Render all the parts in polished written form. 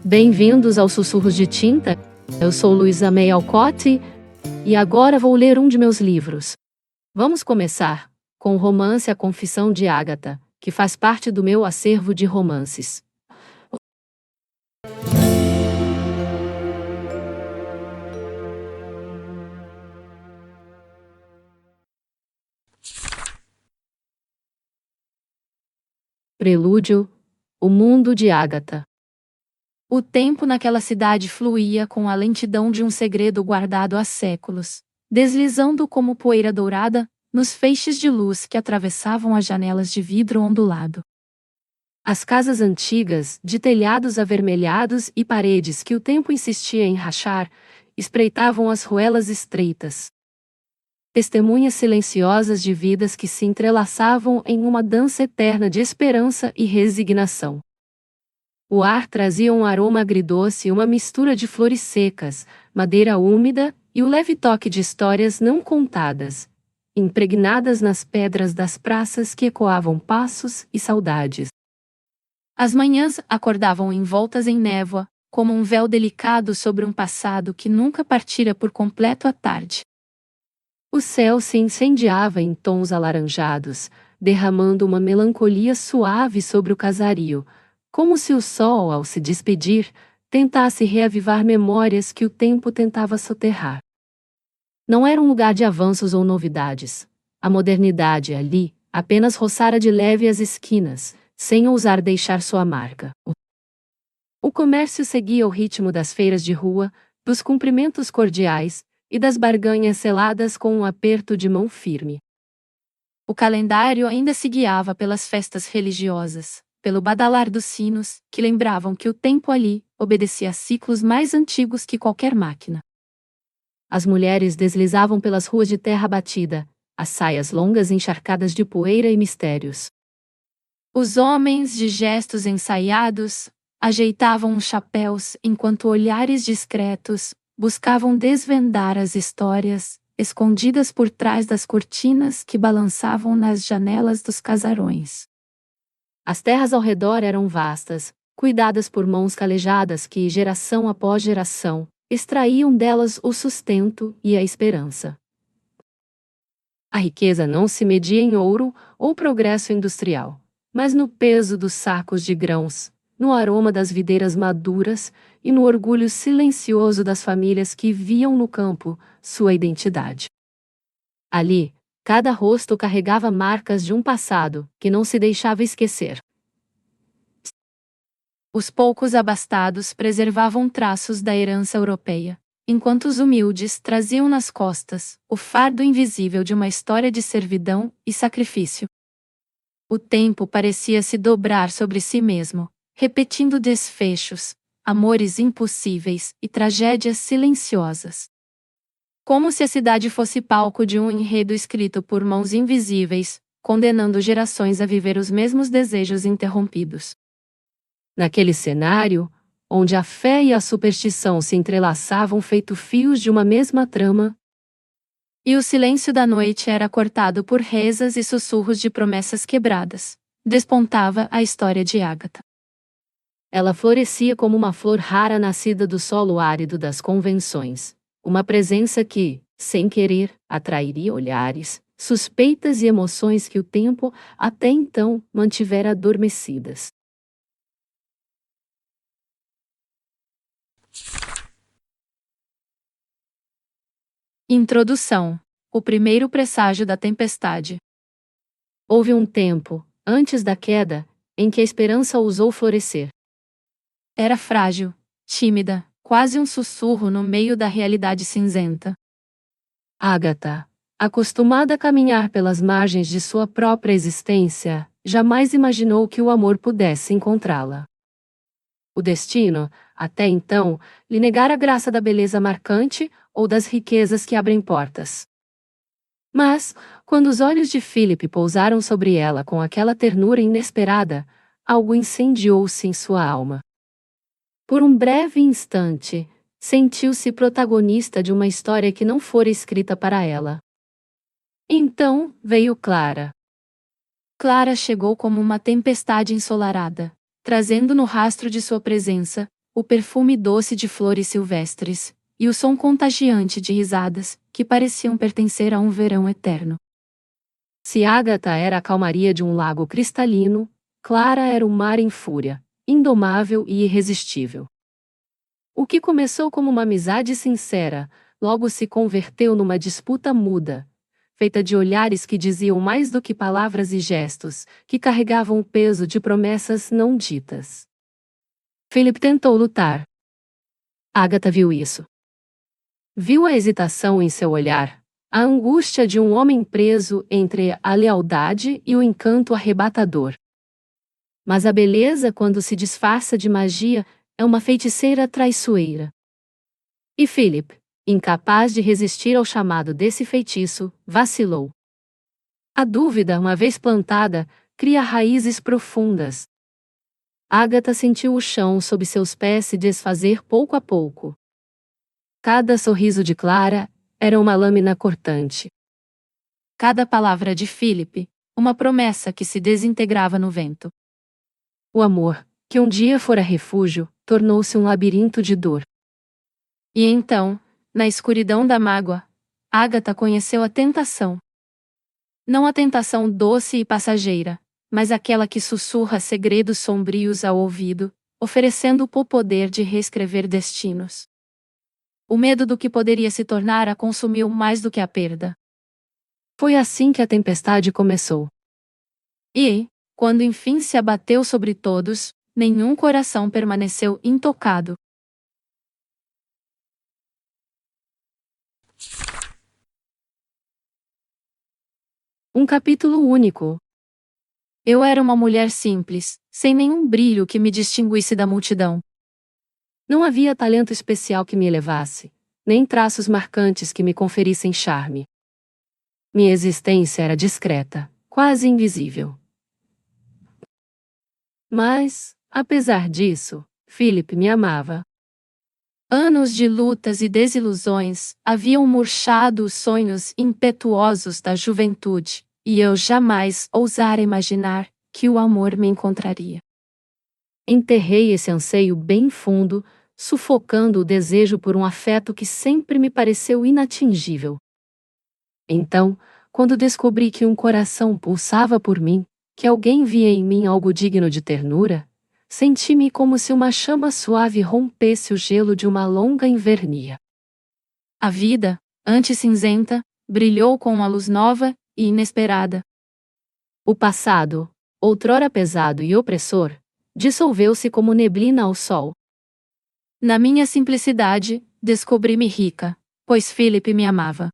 Bem-vindos aos Sussurros de Tinta. Eu sou Luísa May Alcott e agora vou ler um de meus livros. Vamos começar com o romance A Confissão de Ágata, que faz parte do meu acervo de romances. Prelúdio, O Mundo de Ágata. O tempo naquela cidade fluía com a lentidão de um segredo guardado há séculos, deslizando como poeira dourada nos feixes de luz que atravessavam as janelas de vidro ondulado. As casas antigas, de telhados avermelhados e paredes que o tempo insistia em rachar, espreitavam as ruelas estreitas. Testemunhas silenciosas de vidas que se entrelaçavam em uma dança eterna de esperança e resignação. O ar trazia um aroma agridoce e uma mistura de flores secas, madeira úmida e o leve toque de histórias não contadas, impregnadas nas pedras das praças que ecoavam passos e saudades. As manhãs acordavam envoltas em névoa, como um véu delicado sobre um passado que nunca partira por completo à tarde. O céu se incendiava em tons alaranjados, derramando uma melancolia suave sobre o casario, como se o sol, ao se despedir, tentasse reavivar memórias que o tempo tentava soterrar. Não era um lugar de avanços ou novidades. A modernidade ali apenas roçara de leve as esquinas, sem ousar deixar sua marca. O comércio seguia o ritmo das feiras de rua, dos cumprimentos cordiais e das barganhas seladas com um aperto de mão firme. O calendário ainda se guiava pelas festas religiosas, pelo badalar dos sinos, que lembravam que o tempo ali obedecia a ciclos mais antigos que qualquer máquina. As mulheres deslizavam pelas ruas de terra batida, as saias longas encharcadas de poeira e mistérios. Os homens, de gestos ensaiados, ajeitavam os chapéus enquanto olhares discretos buscavam desvendar as histórias escondidas por trás das cortinas que balançavam nas janelas dos casarões. As terras ao redor eram vastas, cuidadas por mãos calejadas que, geração após geração, extraíam delas o sustento e a esperança. A riqueza não se media em ouro ou progresso industrial, mas no peso dos sacos de grãos, no aroma das videiras maduras e no orgulho silencioso das famílias que viam no campo sua identidade. Ali, cada rosto carregava marcas de um passado que não se deixava esquecer. Os poucos abastados preservavam traços da herança europeia, enquanto os humildes traziam nas costas o fardo invisível de uma história de servidão e sacrifício. O tempo parecia se dobrar sobre si mesmo, repetindo desfechos, amores impossíveis e tragédias silenciosas. Como se a cidade fosse palco de um enredo escrito por mãos invisíveis, condenando gerações a viver os mesmos desejos interrompidos. Naquele cenário, onde a fé e a superstição se entrelaçavam feito fios de uma mesma trama, e o silêncio da noite era cortado por rezas e sussurros de promessas quebradas, despontava a história de Ágata. Ela florescia como uma flor rara nascida do solo árido das convenções, uma presença que, sem querer, atrairia olhares, suspeitas e emoções que o tempo, até então, mantivera adormecidas. Introdução. O primeiro presságio da tempestade. Houve um tempo, antes da queda, em que a esperança ousou florescer. Era frágil, tímida, quase um sussurro no meio da realidade cinzenta. Ágata, acostumada a caminhar pelas margens de sua própria existência, jamais imaginou que o amor pudesse encontrá-la. O destino, até então, lhe negara a graça da beleza marcante ou das riquezas que abrem portas. Mas, quando os olhos de Philip pousaram sobre ela com aquela ternura inesperada, algo incendiou-se em sua alma. Por um breve instante, sentiu-se protagonista de uma história que não fora escrita para ela. Então, veio Clara. Clara chegou como uma tempestade ensolarada, trazendo no rastro de sua presença o perfume doce de flores silvestres, e o som contagiante de risadas, que pareciam pertencer a um verão eterno. Se Ágata era a calmaria de um lago cristalino, Clara era o mar em fúria, indomável e irresistível. O que começou como uma amizade sincera, logo se converteu numa disputa muda, feita de olhares que diziam mais do que palavras e gestos, que carregavam o peso de promessas não ditas. Philip tentou lutar. Ágata viu isso. Viu a hesitação em seu olhar, a angústia de um homem preso entre a lealdade e o encanto arrebatador. Mas a beleza, quando se disfarça de magia, é uma feiticeira traiçoeira. E Philip, incapaz de resistir ao chamado desse feitiço, vacilou. A dúvida, uma vez plantada, cria raízes profundas. Ágata sentiu o chão sob seus pés se desfazer pouco a pouco. Cada sorriso de Clara era uma lâmina cortante. Cada palavra de Philip, uma promessa que se desintegrava no vento. O amor, que um dia fora refúgio, tornou-se um labirinto de dor. E então, na escuridão da mágoa, Ágata conheceu a tentação. Não a tentação doce e passageira, mas aquela que sussurra segredos sombrios ao ouvido, oferecendo o poder de reescrever destinos. O medo do que poderia se tornar a consumiu mais do que a perda. Foi assim que a tempestade começou. E, quando enfim se abateu sobre todos, nenhum coração permaneceu intocado. Um capítulo único. Eu era uma mulher simples, sem nenhum brilho que me distinguisse da multidão. Não havia talento especial que me elevasse, nem traços marcantes que me conferissem charme. Minha existência era discreta, quase invisível. Mas, apesar disso, Philip me amava. Anos de lutas e desilusões haviam murchado os sonhos impetuosos da juventude, e eu jamais ousara imaginar que o amor me encontraria. Enterrei esse anseio bem fundo, sufocando o desejo por um afeto que sempre me pareceu inatingível. Então, quando descobri que um coração pulsava por mim, que alguém via em mim algo digno de ternura, senti-me como se uma chama suave rompesse o gelo de uma longa invernia. A vida, antes cinzenta, brilhou com uma luz nova e inesperada. O passado, outrora pesado e opressor, dissolveu-se como neblina ao sol. Na minha simplicidade, descobri-me rica, pois Philip me amava.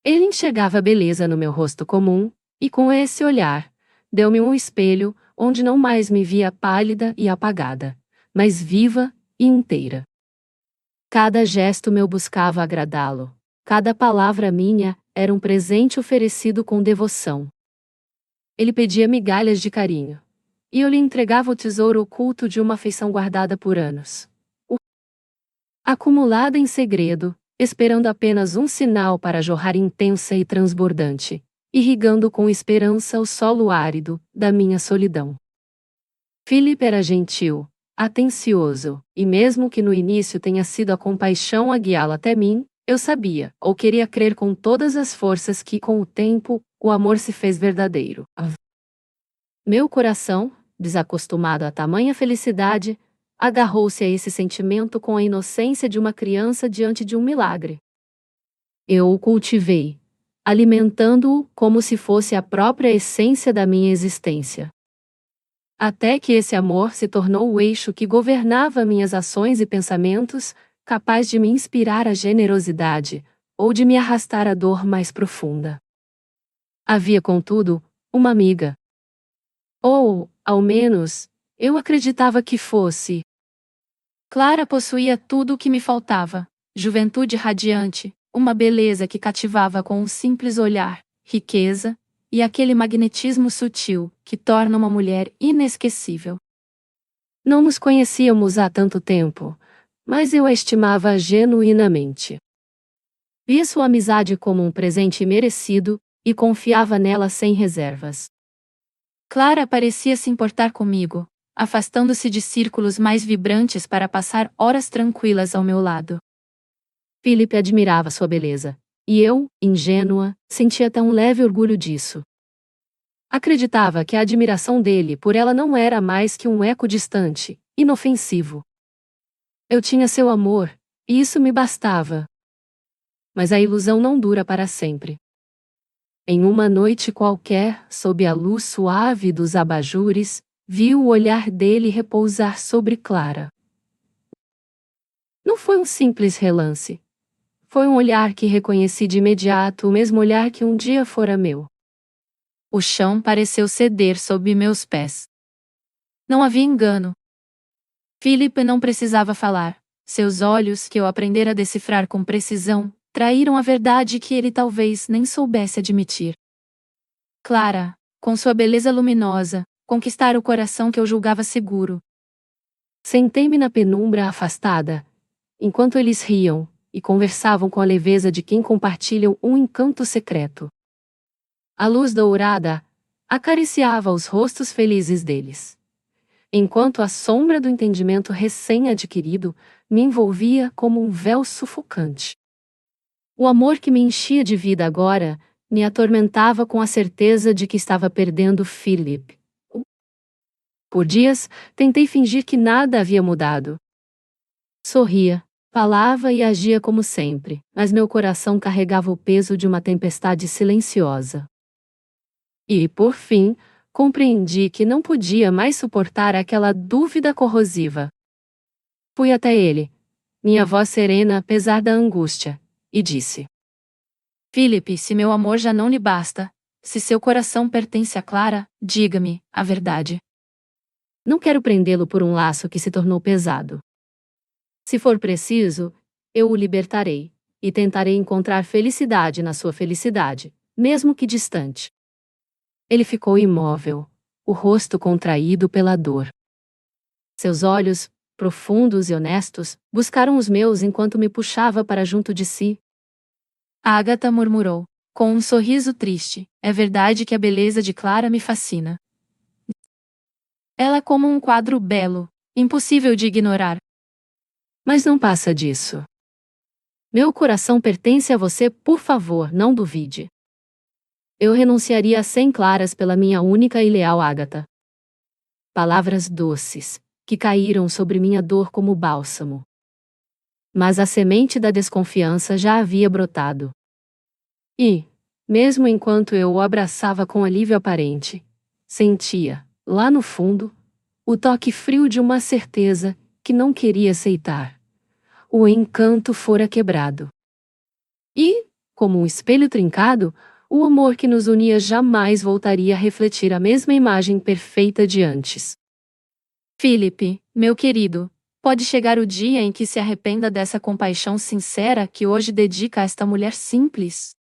Ele enxergava beleza no meu rosto comum, e com esse olhar, deu-me um espelho, onde não mais me via pálida e apagada, mas viva e inteira. Cada gesto meu buscava agradá-lo, cada palavra minha era um presente oferecido com devoção. Ele pedia migalhas de carinho, e eu lhe entregava o tesouro oculto de uma afeição guardada por anos. Acumulada em segredo, esperando apenas um sinal para jorrar intensa e transbordante, irrigando com esperança o solo árido da minha solidão. Philip era gentil, atencioso, e mesmo que no início tenha sido a compaixão a guiá-lo até mim, eu sabia, ou queria crer com todas as forças que, com o tempo, o amor se fez verdadeiro. Meu coração, desacostumado a tamanha felicidade, agarrou-se a esse sentimento com a inocência de uma criança diante de um milagre. Eu o cultivei, alimentando-o como se fosse a própria essência da minha existência. Até que esse amor se tornou o eixo que governava minhas ações e pensamentos, capaz de me inspirar a generosidade, ou de me arrastar à dor mais profunda. Havia, contudo, uma amiga. Ou, ao menos, eu acreditava que fosse. Clara possuía tudo o que me faltava: juventude radiante, uma beleza que cativava com um simples olhar, riqueza, e aquele magnetismo sutil que torna uma mulher inesquecível. Não nos conhecíamos há tanto tempo, mas eu a estimava genuinamente. Via sua amizade como um presente merecido, e confiava nela sem reservas. Clara parecia se importar comigo, afastando-se de círculos mais vibrantes para passar horas tranquilas ao meu lado. Philip admirava sua beleza, e eu, ingênua, sentia até um leve orgulho disso. Acreditava que a admiração dele por ela não era mais que um eco distante, inofensivo. Eu tinha seu amor, e isso me bastava. Mas a ilusão não dura para sempre. Em uma noite qualquer, sob a luz suave dos abajures, vi o olhar dele repousar sobre Clara. Não foi um simples relance. Foi um olhar que reconheci de imediato, o mesmo olhar que um dia fora meu. O chão pareceu ceder sob meus pés. Não havia engano. Philip não precisava falar. Seus olhos, que eu aprendera a decifrar com precisão, traíram a verdade que ele talvez nem soubesse admitir. Clara, com sua beleza luminosa, conquistara o coração que eu julgava seguro. Sentei-me na penumbra afastada, enquanto eles riam e conversavam com a leveza de quem compartilham um encanto secreto. A luz dourada acariciava os rostos felizes deles, enquanto a sombra do entendimento recém-adquirido me envolvia como um véu sufocante. O amor que me enchia de vida agora me atormentava com a certeza de que estava perdendo Philip. Por dias, tentei fingir que nada havia mudado. Sorria, falava e agia como sempre, mas meu coração carregava o peso de uma tempestade silenciosa. E, por fim, compreendi que não podia mais suportar aquela dúvida corrosiva. Fui até ele, minha voz serena apesar da angústia, e disse: Philip, se meu amor já não lhe basta, se seu coração pertence a Clara, diga-me a verdade. Não quero prendê-lo por um laço que se tornou pesado. Se for preciso, eu o libertarei, e tentarei encontrar felicidade na sua felicidade, mesmo que distante. Ele ficou imóvel, o rosto contraído pela dor. Seus olhos, profundos e honestos, buscaram os meus enquanto me puxava para junto de si. Agatha murmurou, com um sorriso triste, é verdade que a beleza de Clara me fascina. Ela é como um quadro belo, impossível de ignorar. Mas não passa disso. Meu coração pertence a você, por favor, não duvide. Eu renunciaria a 100 claras pela minha única e leal Agatha. Palavras doces, que caíram sobre minha dor como bálsamo. Mas a semente da desconfiança já havia brotado. E, mesmo enquanto eu o abraçava com alívio aparente, sentia, lá no fundo, o toque frio de uma certeza que não queria aceitar. O encanto fora quebrado. E, como um espelho trincado, o amor que nos unia jamais voltaria a refletir a mesma imagem perfeita de antes. Philip, meu querido, pode chegar o dia em que se arrependa dessa compaixão sincera que hoje dedica a esta mulher simples,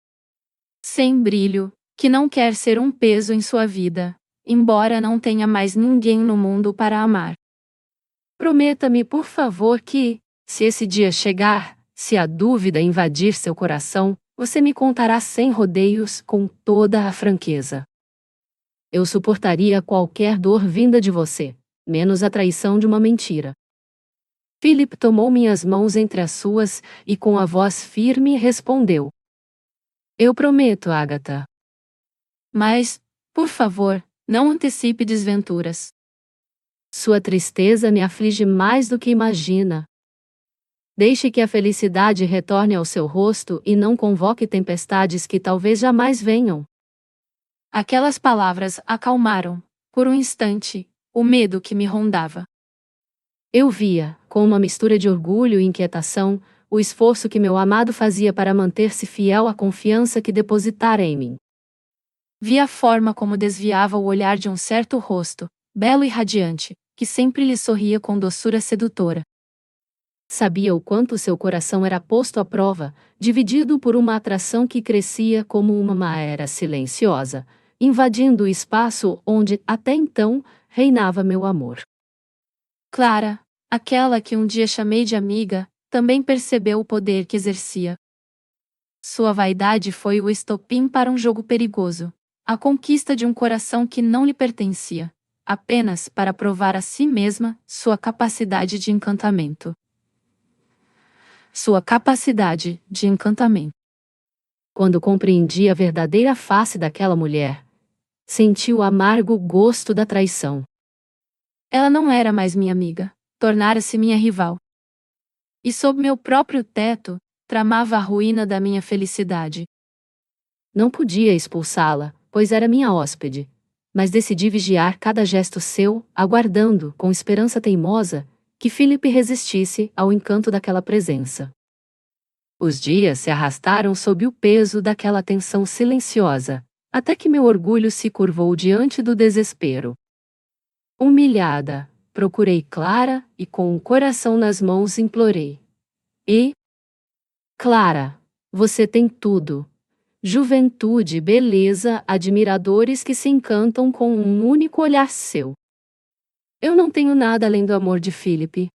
sem brilho, que não quer ser um peso em sua vida, embora não tenha mais ninguém no mundo para amar. Prometa-me, por favor, que, se esse dia chegar, se a dúvida invadir seu coração, você me contará sem rodeios, com toda a franqueza. Eu suportaria qualquer dor vinda de você, menos a traição de uma mentira. Philip tomou minhas mãos entre as suas e com a voz firme respondeu: Eu prometo, Agatha. Mas, por favor, não antecipe desventuras. Sua tristeza me aflige mais do que imagina. Deixe que a felicidade retorne ao seu rosto e não convoque tempestades que talvez jamais venham. Aquelas palavras acalmaram, por um instante, o medo que me rondava. Eu via, com uma mistura de orgulho e inquietação, o esforço que meu amado fazia para manter-se fiel à confiança que depositara em mim. Vi a forma como desviava o olhar de um certo rosto, belo e radiante, que sempre lhe sorria com doçura sedutora. Sabia o quanto seu coração era posto à prova, dividido por uma atração que crescia como uma maera silenciosa, invadindo o espaço onde, até então, reinava meu amor. Clara, aquela que um dia chamei de amiga, também percebeu o poder que exercia. Sua vaidade foi o estopim para um jogo perigoso, a conquista de um coração que não lhe pertencia, apenas para provar a si mesma sua capacidade de encantamento. Sua capacidade de encantamento. Quando compreendi a verdadeira face daquela mulher, senti o amargo gosto da traição. Ela não era mais minha amiga, tornara-se minha rival. E sob meu próprio teto, tramava a ruína da minha felicidade. Não podia expulsá-la, pois era minha hóspede, mas decidi vigiar cada gesto seu, aguardando, com esperança teimosa, que Philip resistisse ao encanto daquela presença. Os dias se arrastaram sob o peso daquela tensão silenciosa, até que meu orgulho se curvou diante do desespero. Humilhada, procurei Clara e com o coração nas mãos implorei. Clara, você tem tudo. Juventude, beleza, admiradores que se encantam com um único olhar seu. Eu não tenho nada além do amor de Philip.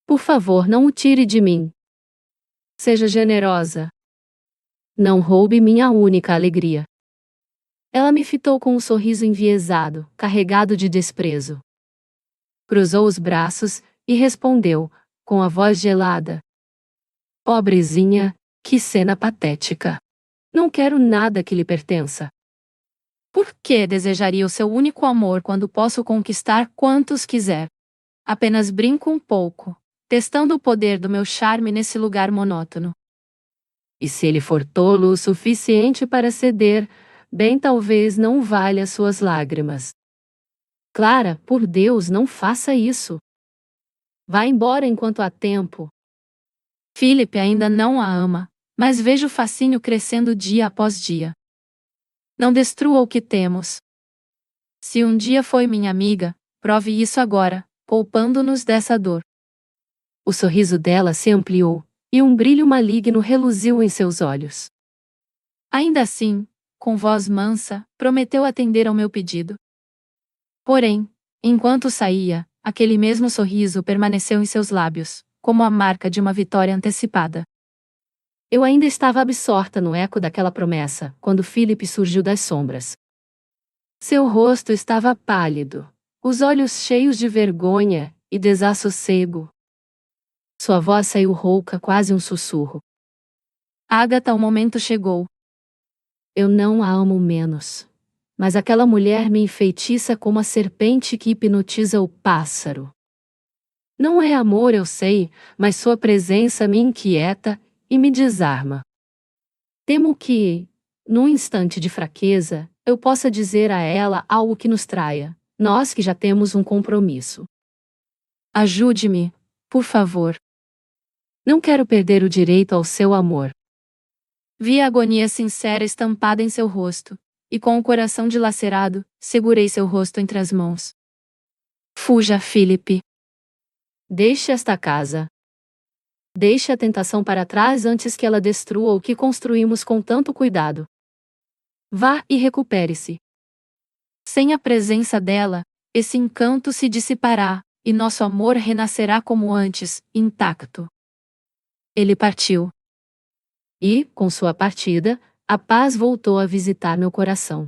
Por favor, não o tire de mim. Seja generosa. Não roube minha única alegria. Ela me fitou com um sorriso enviesado, carregado de desprezo. Cruzou os braços e respondeu, com a voz gelada. Pobrezinha, que cena patética. Não quero nada que lhe pertença. Por que desejaria o seu único amor quando posso conquistar quantos quiser? Apenas brinco um pouco, testando o poder do meu charme nesse lugar monótono. E se ele for tolo o suficiente para ceder, bem talvez não valha suas lágrimas. Clara, por Deus, não faça isso. Vá embora enquanto há tempo. Philip ainda não a ama, mas vejo o fascínio crescendo dia após dia. Não destrua o que temos. Se um dia foi minha amiga, prove isso agora, poupando-nos dessa dor. O sorriso dela se ampliou, e um brilho maligno reluziu em seus olhos. Ainda assim, com voz mansa, prometeu atender ao meu pedido. Porém, enquanto saía, aquele mesmo sorriso permaneceu em seus lábios, como a marca de uma vitória antecipada. Eu ainda estava absorta no eco daquela promessa, quando Philip surgiu das sombras. Seu rosto estava pálido, os olhos cheios de vergonha e desassossego. Sua voz saiu rouca, quase um sussurro. Agatha, o momento chegou. Eu não a amo menos. Mas aquela mulher me enfeitiça como a serpente que hipnotiza o pássaro. Não é amor, eu sei, mas sua presença me inquieta e me desarma. Temo que, num instante de fraqueza, eu possa dizer a ela algo que nos traia, nós que já temos um compromisso. Ajude-me, por favor. Não quero perder o direito ao seu amor. Vi a agonia sincera estampada em seu rosto, e com o coração dilacerado, segurei seu rosto entre as mãos. Fuja, Philip. Deixe esta casa. Deixe a tentação para trás antes que ela destrua o que construímos com tanto cuidado. Vá e recupere-se. Sem a presença dela, esse encanto se dissipará, e nosso amor renascerá como antes, intacto. Ele partiu. E, com sua partida, a paz voltou a visitar meu coração.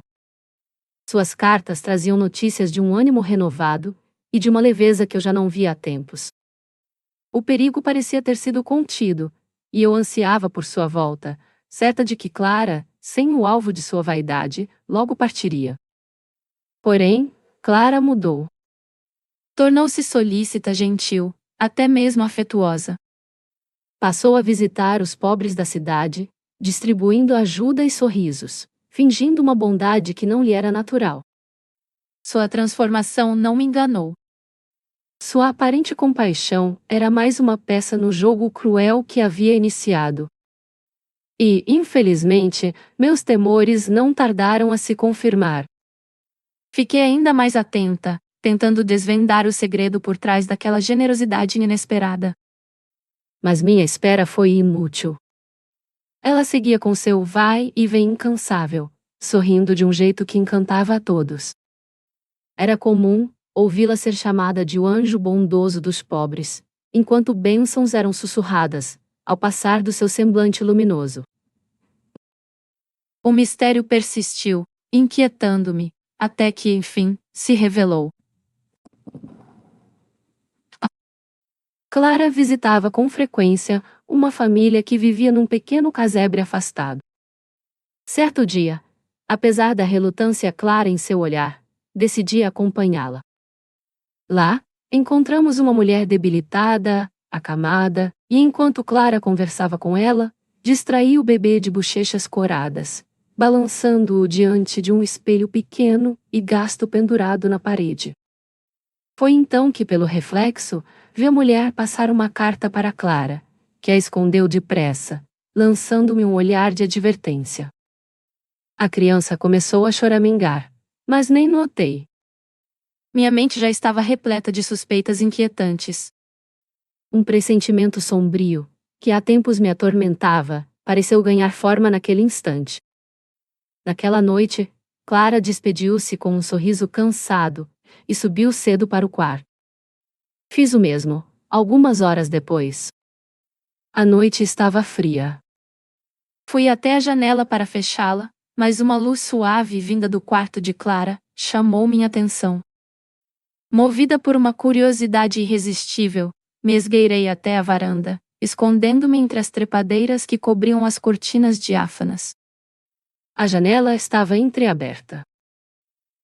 Suas cartas traziam notícias de um ânimo renovado e de uma leveza que eu já não via há tempos. O perigo parecia ter sido contido, e eu ansiava por sua volta, certa de que Clara, sem o alvo de sua vaidade, logo partiria. Porém, Clara mudou. Tornou-se solícita, gentil, até mesmo afetuosa. Passou a visitar os pobres da cidade, distribuindo ajuda e sorrisos, fingindo uma bondade que não lhe era natural. Sua transformação não me enganou. Sua aparente compaixão era mais uma peça no jogo cruel que havia iniciado. E, infelizmente, meus temores não tardaram a se confirmar. Fiquei ainda mais atenta, tentando desvendar o segredo por trás daquela generosidade inesperada. Mas minha espera foi inútil. Ela seguia com seu vai e vem incansável, sorrindo de um jeito que encantava a todos. Era comum ouvi-la ser chamada de o anjo bondoso dos pobres, enquanto bênçãos eram sussurradas, ao passar do seu semblante luminoso. O mistério persistiu, inquietando-me, até que, enfim, se revelou. Clara visitava com frequência uma família que vivia num pequeno casebre afastado. Certo dia, apesar da relutância clara em seu olhar, decidi acompanhá-la. Lá, encontramos uma mulher debilitada, acamada, e enquanto Clara conversava com ela, distraía o bebê de bochechas coradas, balançando-o diante de um espelho pequeno e gasto pendurado na parede. Foi então que, pelo reflexo, vi a mulher passar uma carta para Clara, que a escondeu depressa, lançando-me um olhar de advertência. A criança começou a choramingar, mas nem notei. Minha mente já estava repleta de suspeitas inquietantes. Um pressentimento sombrio, que há tempos me atormentava, pareceu ganhar forma naquele instante. Naquela noite, Clara despediu-se com um sorriso cansado e subiu cedo para o quarto. Fiz o mesmo, algumas horas depois. A noite estava fria. Fui até a janela para fechá-la, mas uma luz suave vinda do quarto de Clara chamou minha atenção. Movida por uma curiosidade irresistível, me esgueirei até a varanda, escondendo-me entre as trepadeiras que cobriam as cortinas diáfanas. A janela estava entreaberta.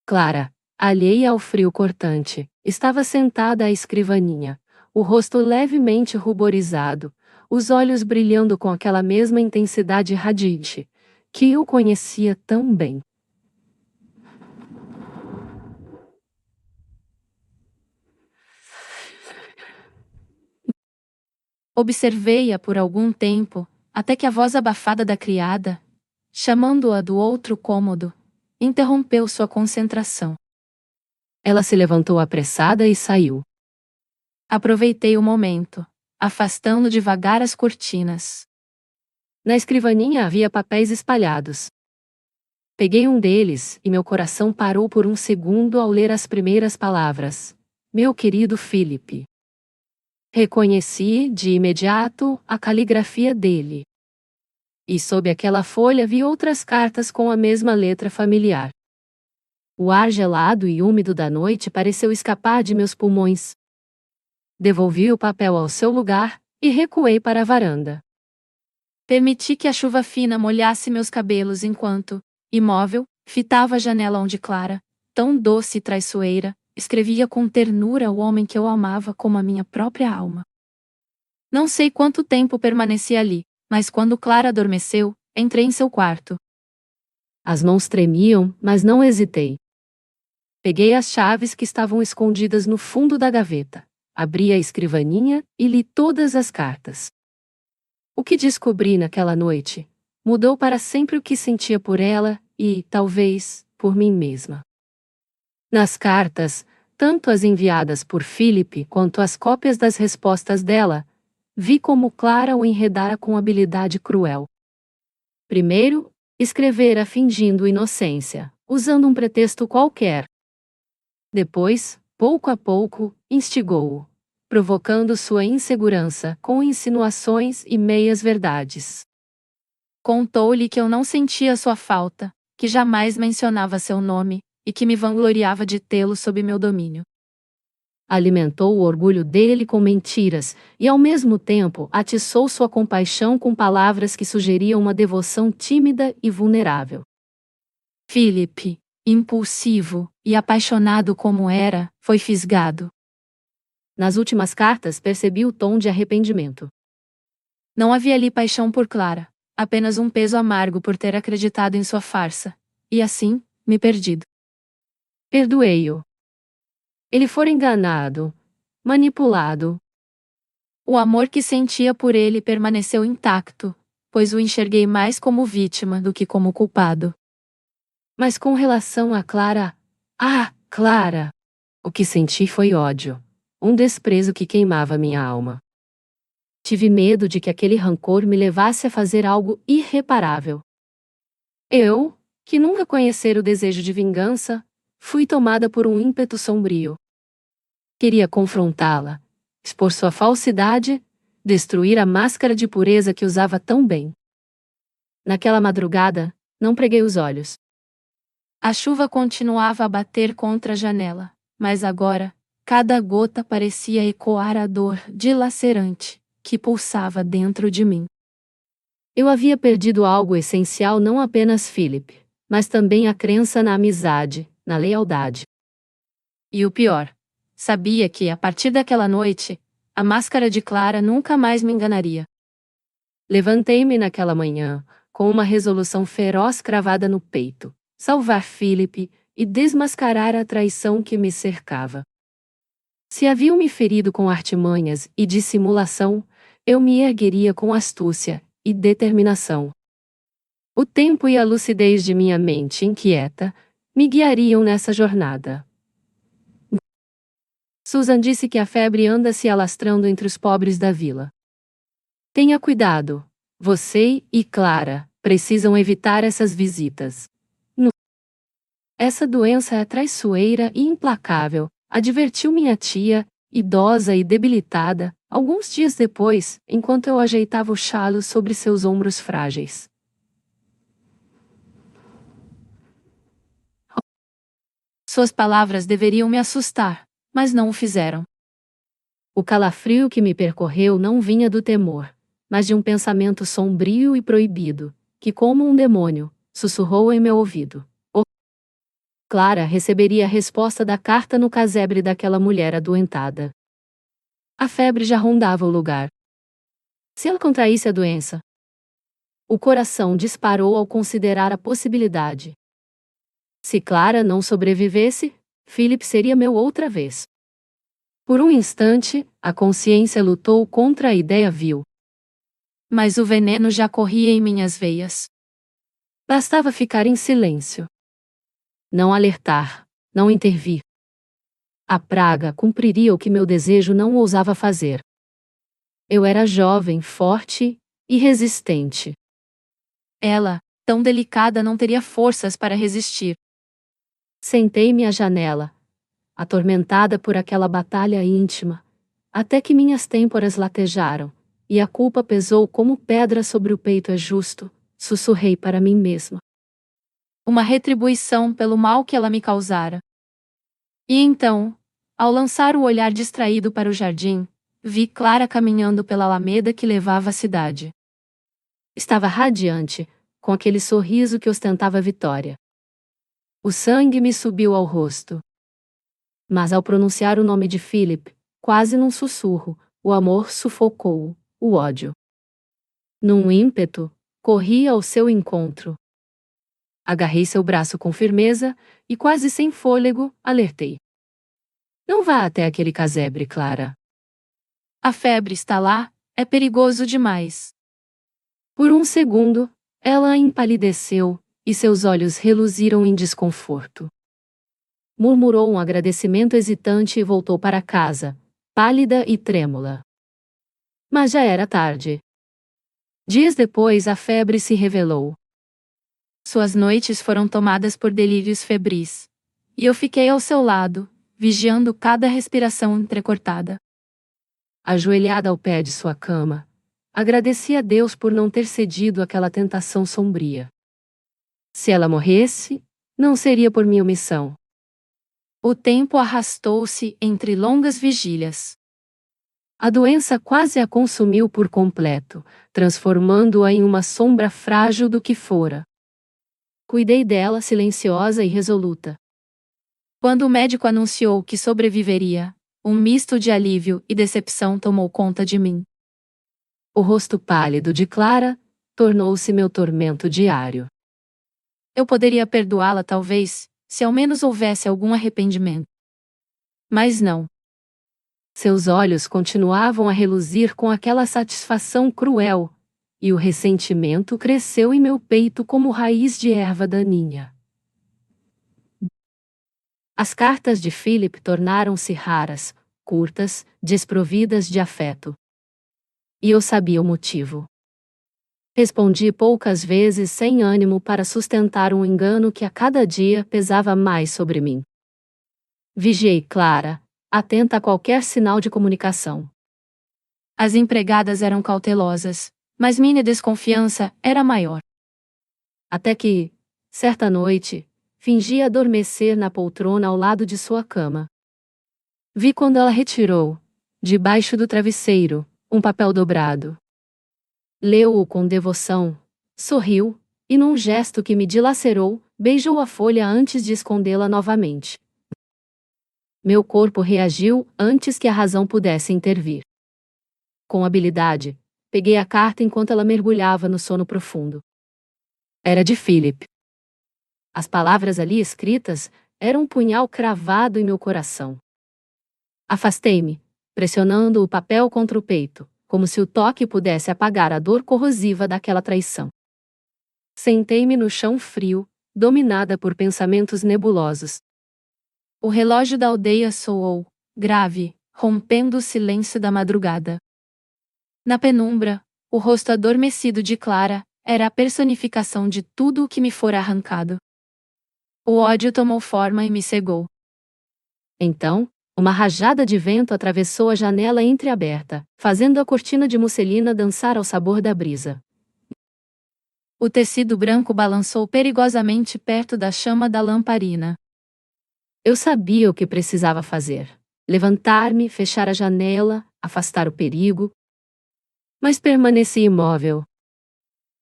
Clara, alheia ao frio cortante, estava sentada à escrivaninha, o rosto levemente ruborizado, os olhos brilhando com aquela mesma intensidade radiante, que eu conhecia tão bem. Observei-a por algum tempo, até que a voz abafada da criada, chamando-a do outro cômodo, interrompeu sua concentração. Ela se levantou apressada e saiu. Aproveitei o momento, afastando devagar as cortinas. Na escrivaninha havia papéis espalhados. Peguei um deles e meu coração parou por um segundo ao ler as primeiras palavras. Meu querido Philip. Reconheci, de imediato, a caligrafia dele. E sob aquela folha vi outras cartas com a mesma letra familiar. O ar gelado e úmido da noite pareceu escapar de meus pulmões. Devolvi o papel ao seu lugar e recuei para a varanda. Permiti que a chuva fina molhasse meus cabelos enquanto, imóvel, fitava a janela onde Clara, tão doce e traiçoeira, escrevia com ternura o homem que eu amava como a minha própria alma. Não sei quanto tempo permaneci ali, mas quando Clara adormeceu, entrei em seu quarto. As mãos tremiam, mas não hesitei. Peguei as chaves que estavam escondidas no fundo da gaveta, abri a escrivaninha e li todas as cartas. O que descobri naquela noite mudou para sempre o que sentia por ela e, talvez, por mim mesma. Nas cartas, tanto as enviadas por Philip quanto as cópias das respostas dela, vi como Clara o enredara com habilidade cruel. Primeiro, escrevera fingindo inocência, usando um pretexto qualquer. Depois, pouco a pouco, instigou-o, provocando sua insegurança com insinuações e meias-verdades. Contou-lhe que eu não sentia sua falta, que jamais mencionava seu nome, e que me vangloriava de tê-lo sob meu domínio. Alimentou o orgulho dele com mentiras e, ao mesmo tempo, atiçou sua compaixão com palavras que sugeriam uma devoção tímida e vulnerável. Philip, impulsivo e apaixonado como era, foi fisgado. Nas últimas cartas percebi o tom de arrependimento. Não havia ali paixão por Clara, apenas um peso amargo por ter acreditado em sua farsa, e assim, me perdido. Perdoei-o. Ele fora enganado, manipulado. O amor que sentia por ele permaneceu intacto, pois o enxerguei mais como vítima do que como culpado. Mas com relação a Clara, Clara! O que senti foi ódio, um desprezo que queimava minha alma. Tive medo de que aquele rancor me levasse a fazer algo irreparável. Eu, que nunca conhecera o desejo de vingança, fui tomada por um ímpeto sombrio. Queria confrontá-la, expor sua falsidade, destruir a máscara de pureza que usava tão bem. Naquela madrugada, não preguei os olhos. A chuva continuava a bater contra a janela, mas agora, cada gota parecia ecoar a dor dilacerante que pulsava dentro de mim. Eu havia perdido algo essencial, não apenas Philip, mas também a crença na amizade, na lealdade. E o pior, sabia que, a partir daquela noite, a máscara de Clara nunca mais me enganaria. Levantei-me naquela manhã, com uma resolução feroz cravada no peito: salvar Philip e desmascarar a traição que me cercava. Se haviam me ferido com artimanhas e dissimulação, eu me ergueria com astúcia e determinação. O tempo e a lucidez de minha mente inquieta me guiariam nessa jornada. Susan disse que a febre anda se alastrando entre os pobres da vila. Tenha cuidado. Você e Clara precisam evitar essas visitas. Essa doença é traiçoeira e implacável, advertiu minha tia, idosa e debilitada, alguns dias depois, enquanto eu ajeitava o chalo sobre seus ombros frágeis. Suas palavras deveriam me assustar, mas não o fizeram. O calafrio que me percorreu não vinha do temor, mas de um pensamento sombrio e proibido, que, como um demônio, sussurrou em meu ouvido. Clara receberia a resposta da carta no casebre daquela mulher adoentada. A febre já rondava o lugar. Se ela contraísse a doença? O coração disparou ao considerar a possibilidade. Se Clara não sobrevivesse, Philip seria meu outra vez. Por um instante, a consciência lutou contra a ideia vil. Mas o veneno já corria em minhas veias. Bastava ficar em silêncio. Não alertar, não intervir. A praga cumpriria o que meu desejo não ousava fazer. Eu era jovem, forte e resistente. Ela, tão delicada, não teria forças para resistir. Sentei-me à janela, atormentada por aquela batalha íntima, até que minhas têmporas latejaram, e a culpa pesou como pedra sobre o peito. É justo, sussurrei para mim mesma. Uma retribuição pelo mal que ela me causara. E então, ao lançar o olhar distraído para o jardim, vi Clara caminhando pela alameda que levava à cidade. Estava radiante, com aquele sorriso que ostentava vitória. O sangue me subiu ao rosto. Mas ao pronunciar o nome de Philip, quase num sussurro, o amor sufocou-o, o ódio. Num ímpeto, corri ao seu encontro. Agarrei seu braço com firmeza e, quase sem fôlego, alertei. Não vá até aquele casebre, Clara. A febre está lá, é perigoso demais. Por um segundo, ela empalideceu, e seus olhos reluziram em desconforto. Murmurou um agradecimento hesitante e voltou para casa, pálida e trêmula. Mas já era tarde. Dias depois a febre se revelou. Suas noites foram tomadas por delírios febris. E eu fiquei ao seu lado, vigiando cada respiração entrecortada. Ajoelhada ao pé de sua cama, agradeci a Deus por não ter cedido àquela tentação sombria. Se ela morresse, não seria por minha omissão. O tempo arrastou-se entre longas vigílias. A doença quase a consumiu por completo, transformando-a em uma sombra frágil do que fora. Cuidei dela silenciosa e resoluta. Quando o médico anunciou que sobreviveria, um misto de alívio e decepção tomou conta de mim. O rosto pálido de Clara tornou-se meu tormento diário. Eu poderia perdoá-la talvez, se ao menos houvesse algum arrependimento. Mas não. Seus olhos continuavam a reluzir com aquela satisfação cruel, e o ressentimento cresceu em meu peito como raiz de erva daninha. As cartas de Philip tornaram-se raras, curtas, desprovidas de afeto. E eu sabia o motivo. Respondi poucas vezes sem ânimo para sustentar um engano que a cada dia pesava mais sobre mim. Vigiei Clara, atenta a qualquer sinal de comunicação. As empregadas eram cautelosas, mas minha desconfiança era maior. Até que, certa noite, fingi adormecer na poltrona ao lado de sua cama. Vi quando ela retirou, debaixo do travesseiro, um papel dobrado. Leu-o com devoção, sorriu, e num gesto que me dilacerou, beijou a folha antes de escondê-la novamente. Meu corpo reagiu antes que a razão pudesse intervir. Com habilidade, peguei a carta enquanto ela mergulhava no sono profundo. Era de Philip. As palavras ali escritas eram um punhal cravado em meu coração. Afastei-me, pressionando o papel contra o peito, como se o toque pudesse apagar a dor corrosiva daquela traição. Sentei-me no chão frio, dominada por pensamentos nebulosos. O relógio da aldeia soou, grave, rompendo o silêncio da madrugada. Na penumbra, o rosto adormecido de Clara era a personificação de tudo o que me fora arrancado. O ódio tomou forma e me cegou. Então, uma rajada de vento atravessou a janela entreaberta, fazendo a cortina de musselina dançar ao sabor da brisa. O tecido branco balançou perigosamente perto da chama da lamparina. Eu sabia o que precisava fazer. Levantar-me, fechar a janela, afastar o perigo. Mas permaneci imóvel.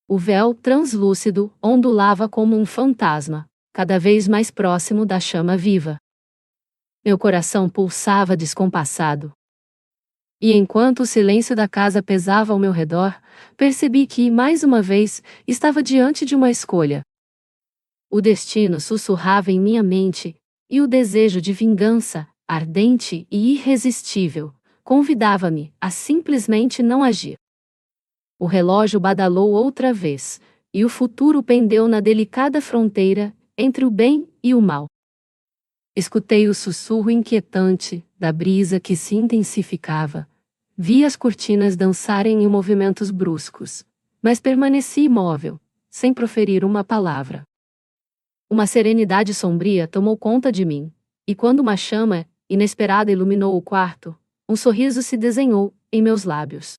O véu translúcido ondulava como um fantasma, cada vez mais próximo da chama viva. Meu coração pulsava descompassado. E enquanto o silêncio da casa pesava ao meu redor, percebi que, mais uma vez, estava diante de uma escolha. O destino sussurrava em minha mente, e o desejo de vingança, ardente e irresistível, convidava-me a simplesmente não agir. O relógio badalou outra vez, e o futuro pendeu na delicada fronteira entre o bem e o mal. Escutei o sussurro inquietante da brisa que se intensificava. Vi as cortinas dançarem em movimentos bruscos, mas permaneci imóvel, sem proferir uma palavra. Uma serenidade sombria tomou conta de mim, e quando uma chama inesperada iluminou o quarto, um sorriso se desenhou em meus lábios.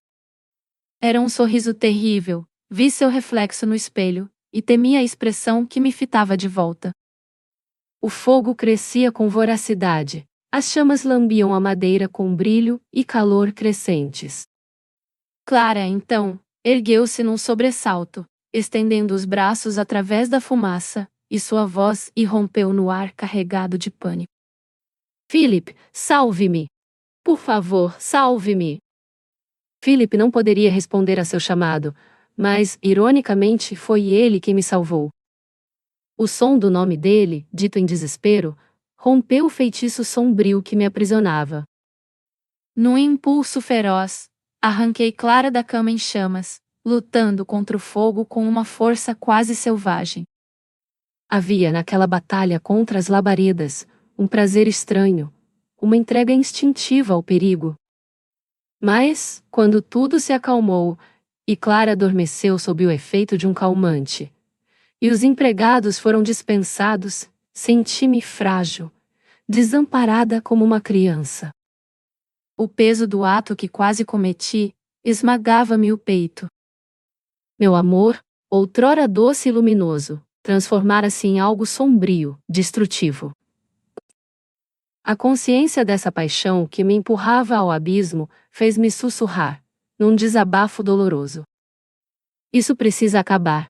Era um sorriso terrível, vi seu reflexo no espelho, e temi a expressão que me fitava de volta. O fogo crescia com voracidade, as chamas lambiam a madeira com brilho e calor crescentes. Clara, então, ergueu-se num sobressalto, estendendo os braços através da fumaça, e sua voz irrompeu no ar carregado de pânico. Philip, salve-me! Por favor, salve-me! Philip não poderia responder a seu chamado, mas, ironicamente, foi ele quem me salvou. O som do nome dele, dito em desespero, rompeu o feitiço sombrio que me aprisionava. Num impulso feroz, arranquei Clara da cama em chamas, lutando contra o fogo com uma força quase selvagem. Havia naquela batalha contra as labaredas um prazer estranho, uma entrega instintiva ao perigo. Mas, quando tudo se acalmou, e Clara adormeceu sob o efeito de um calmante, e os empregados foram dispensados, senti-me frágil, desamparada como uma criança. O peso do ato que quase cometi esmagava-me o peito. Meu amor, outrora doce e luminoso, transformara-se em algo sombrio, destrutivo. A consciência dessa paixão que me empurrava ao abismo fez-me sussurrar, num desabafo doloroso. Isso precisa acabar.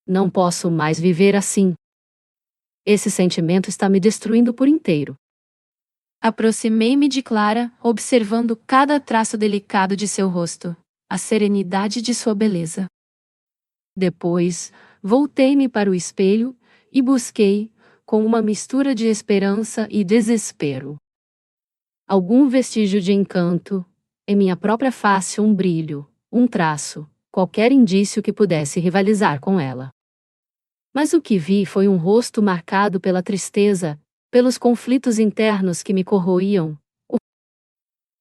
Não posso mais viver assim. Esse sentimento está me destruindo por inteiro. Aproximei-me de Clara, observando cada traço delicado de seu rosto, a serenidade de sua beleza. Depois, voltei-me para o espelho e busquei, com uma mistura de esperança e desespero, algum vestígio de encanto, em minha própria face um brilho, um traço, qualquer indício que pudesse rivalizar com ela. Mas o que vi foi um rosto marcado pela tristeza, pelos conflitos internos que me corroíam.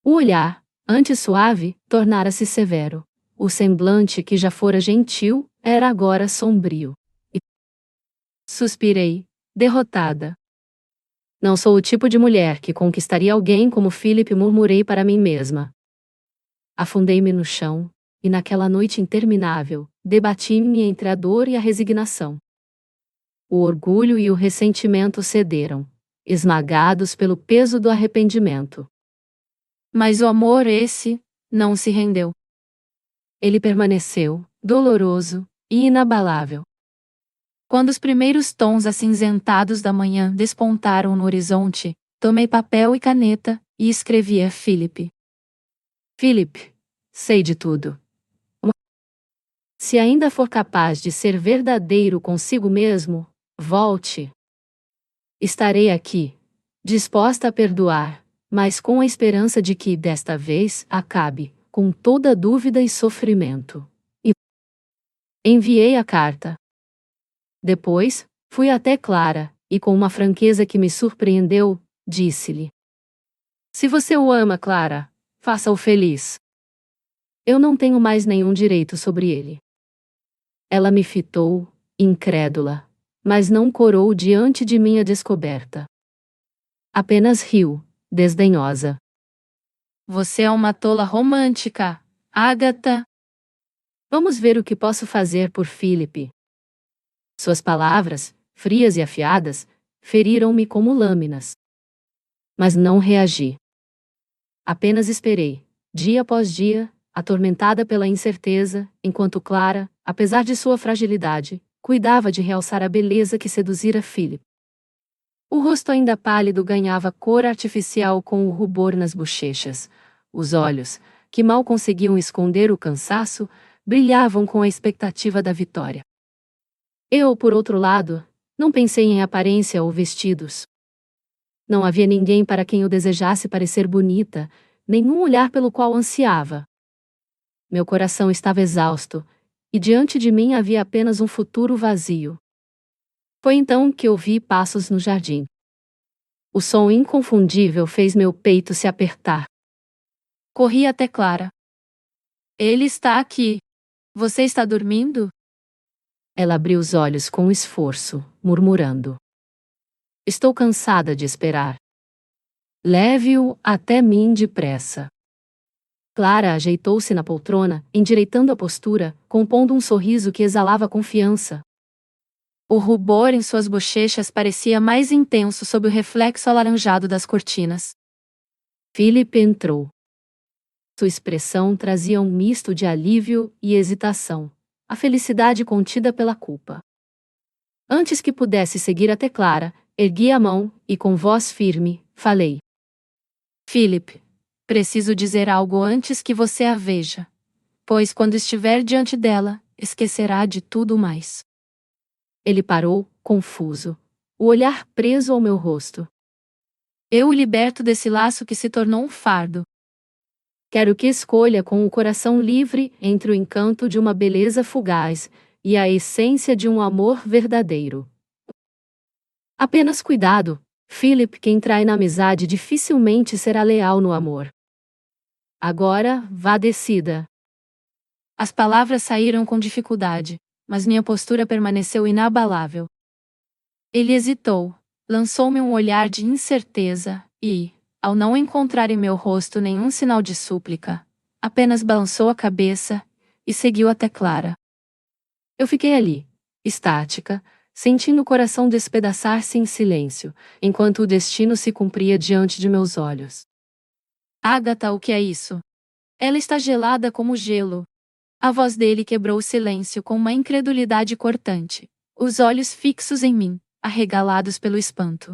O olhar, antes suave, tornara-se severo. O semblante que já fora gentil, era agora sombrio. E suspirei, derrotada. Não sou o tipo de mulher que conquistaria alguém como Philip, murmurei para mim mesma. Afundei-me no chão, e naquela noite interminável, debati-me entre a dor e a resignação. O orgulho e o ressentimento cederam, esmagados pelo peso do arrependimento. Mas o amor esse não se rendeu. Ele permaneceu, doloroso e inabalável. Quando os primeiros tons acinzentados da manhã despontaram no horizonte, tomei papel e caneta e escrevi a Philip. Philip, sei de tudo. Se ainda for capaz de ser verdadeiro consigo mesmo, volte. Estarei aqui, disposta a perdoar, mas com a esperança de que, desta vez, acabe com toda dúvida e sofrimento. E enviei a carta. Depois, fui até Clara, e com uma franqueza que me surpreendeu, disse-lhe: Se você o ama, Clara, faça-o feliz. Eu não tenho mais nenhum direito sobre ele. Ela me fitou, incrédula, mas não corou diante de minha descoberta. Apenas riu, desdenhosa. Você é uma tola romântica, Agatha. Vamos ver o que posso fazer por Philip. Suas palavras, frias e afiadas, feriram-me como lâminas. Mas não reagi. Apenas esperei, dia após dia, atormentada pela incerteza, enquanto Clara, apesar de sua fragilidade, cuidava de realçar a beleza que seduzira Philip. O rosto ainda pálido ganhava cor artificial com o rubor nas bochechas. Os olhos, que mal conseguiam esconder o cansaço, brilhavam com a expectativa da vitória. Eu, por outro lado, não pensei em aparência ou vestidos. Não havia ninguém para quem eu desejasse parecer bonita, nenhum olhar pelo qual ansiava. Meu coração estava exausto, e diante de mim havia apenas um futuro vazio. Foi então que ouvi passos no jardim. O som inconfundível fez meu peito se apertar. Corri até Clara. Ele está aqui. Você está dormindo? Ela abriu os olhos com esforço, murmurando: Estou cansada de esperar. Leve-o até mim depressa. Clara ajeitou-se na poltrona, endireitando a postura, compondo um sorriso que exalava confiança. O rubor em suas bochechas parecia mais intenso sob o reflexo alaranjado das cortinas. Philip entrou. Sua expressão trazia um misto de alívio e hesitação, a felicidade contida pela culpa. Antes que pudesse seguir até Clara, ergui a mão e, com voz firme, falei: Philip, preciso dizer algo antes que você a veja, pois quando estiver diante dela, esquecerá de tudo mais. Ele parou, confuso, o olhar preso ao meu rosto. Eu o liberto desse laço que se tornou um fardo. Quero que escolha com o coração livre entre o encanto de uma beleza fugaz e a essência de um amor verdadeiro. Apenas cuidado, Philip, quem trai na amizade dificilmente será leal no amor. Agora, vá decida. As palavras saíram com dificuldade, mas minha postura permaneceu inabalável. Ele hesitou, lançou-me um olhar de incerteza e, ao não encontrar em meu rosto nenhum sinal de súplica, apenas balançou a cabeça e seguiu até Clara. Eu fiquei ali, estática, sentindo o coração despedaçar-se em silêncio, enquanto o destino se cumpria diante de meus olhos. Agatha, o que é isso? Ela está gelada como gelo. A voz dele quebrou o silêncio com uma incredulidade cortante, os olhos fixos em mim, arregalados pelo espanto.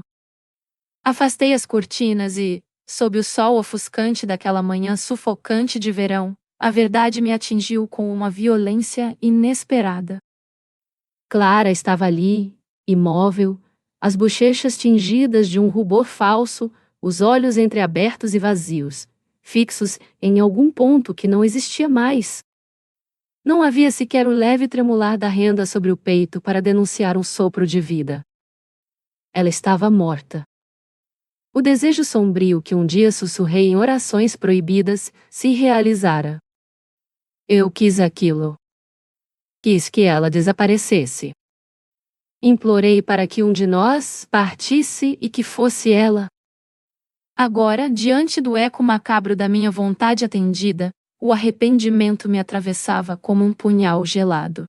Afastei as cortinas e, sob o sol ofuscante daquela manhã sufocante de verão, a verdade me atingiu com uma violência inesperada. Clara estava ali, imóvel, as bochechas tingidas de um rubor falso, os olhos entreabertos e vazios, fixos em algum ponto que não existia mais. Não havia sequer o leve tremular da renda sobre o peito para denunciar um sopro de vida. Ela estava morta. O desejo sombrio que um dia sussurrei em orações proibidas se realizara. Eu quis aquilo. Quis que ela desaparecesse. Implorei para que um de nós partisse e que fosse ela. Agora, diante do eco macabro da minha vontade atendida, o arrependimento me atravessava como um punhal gelado.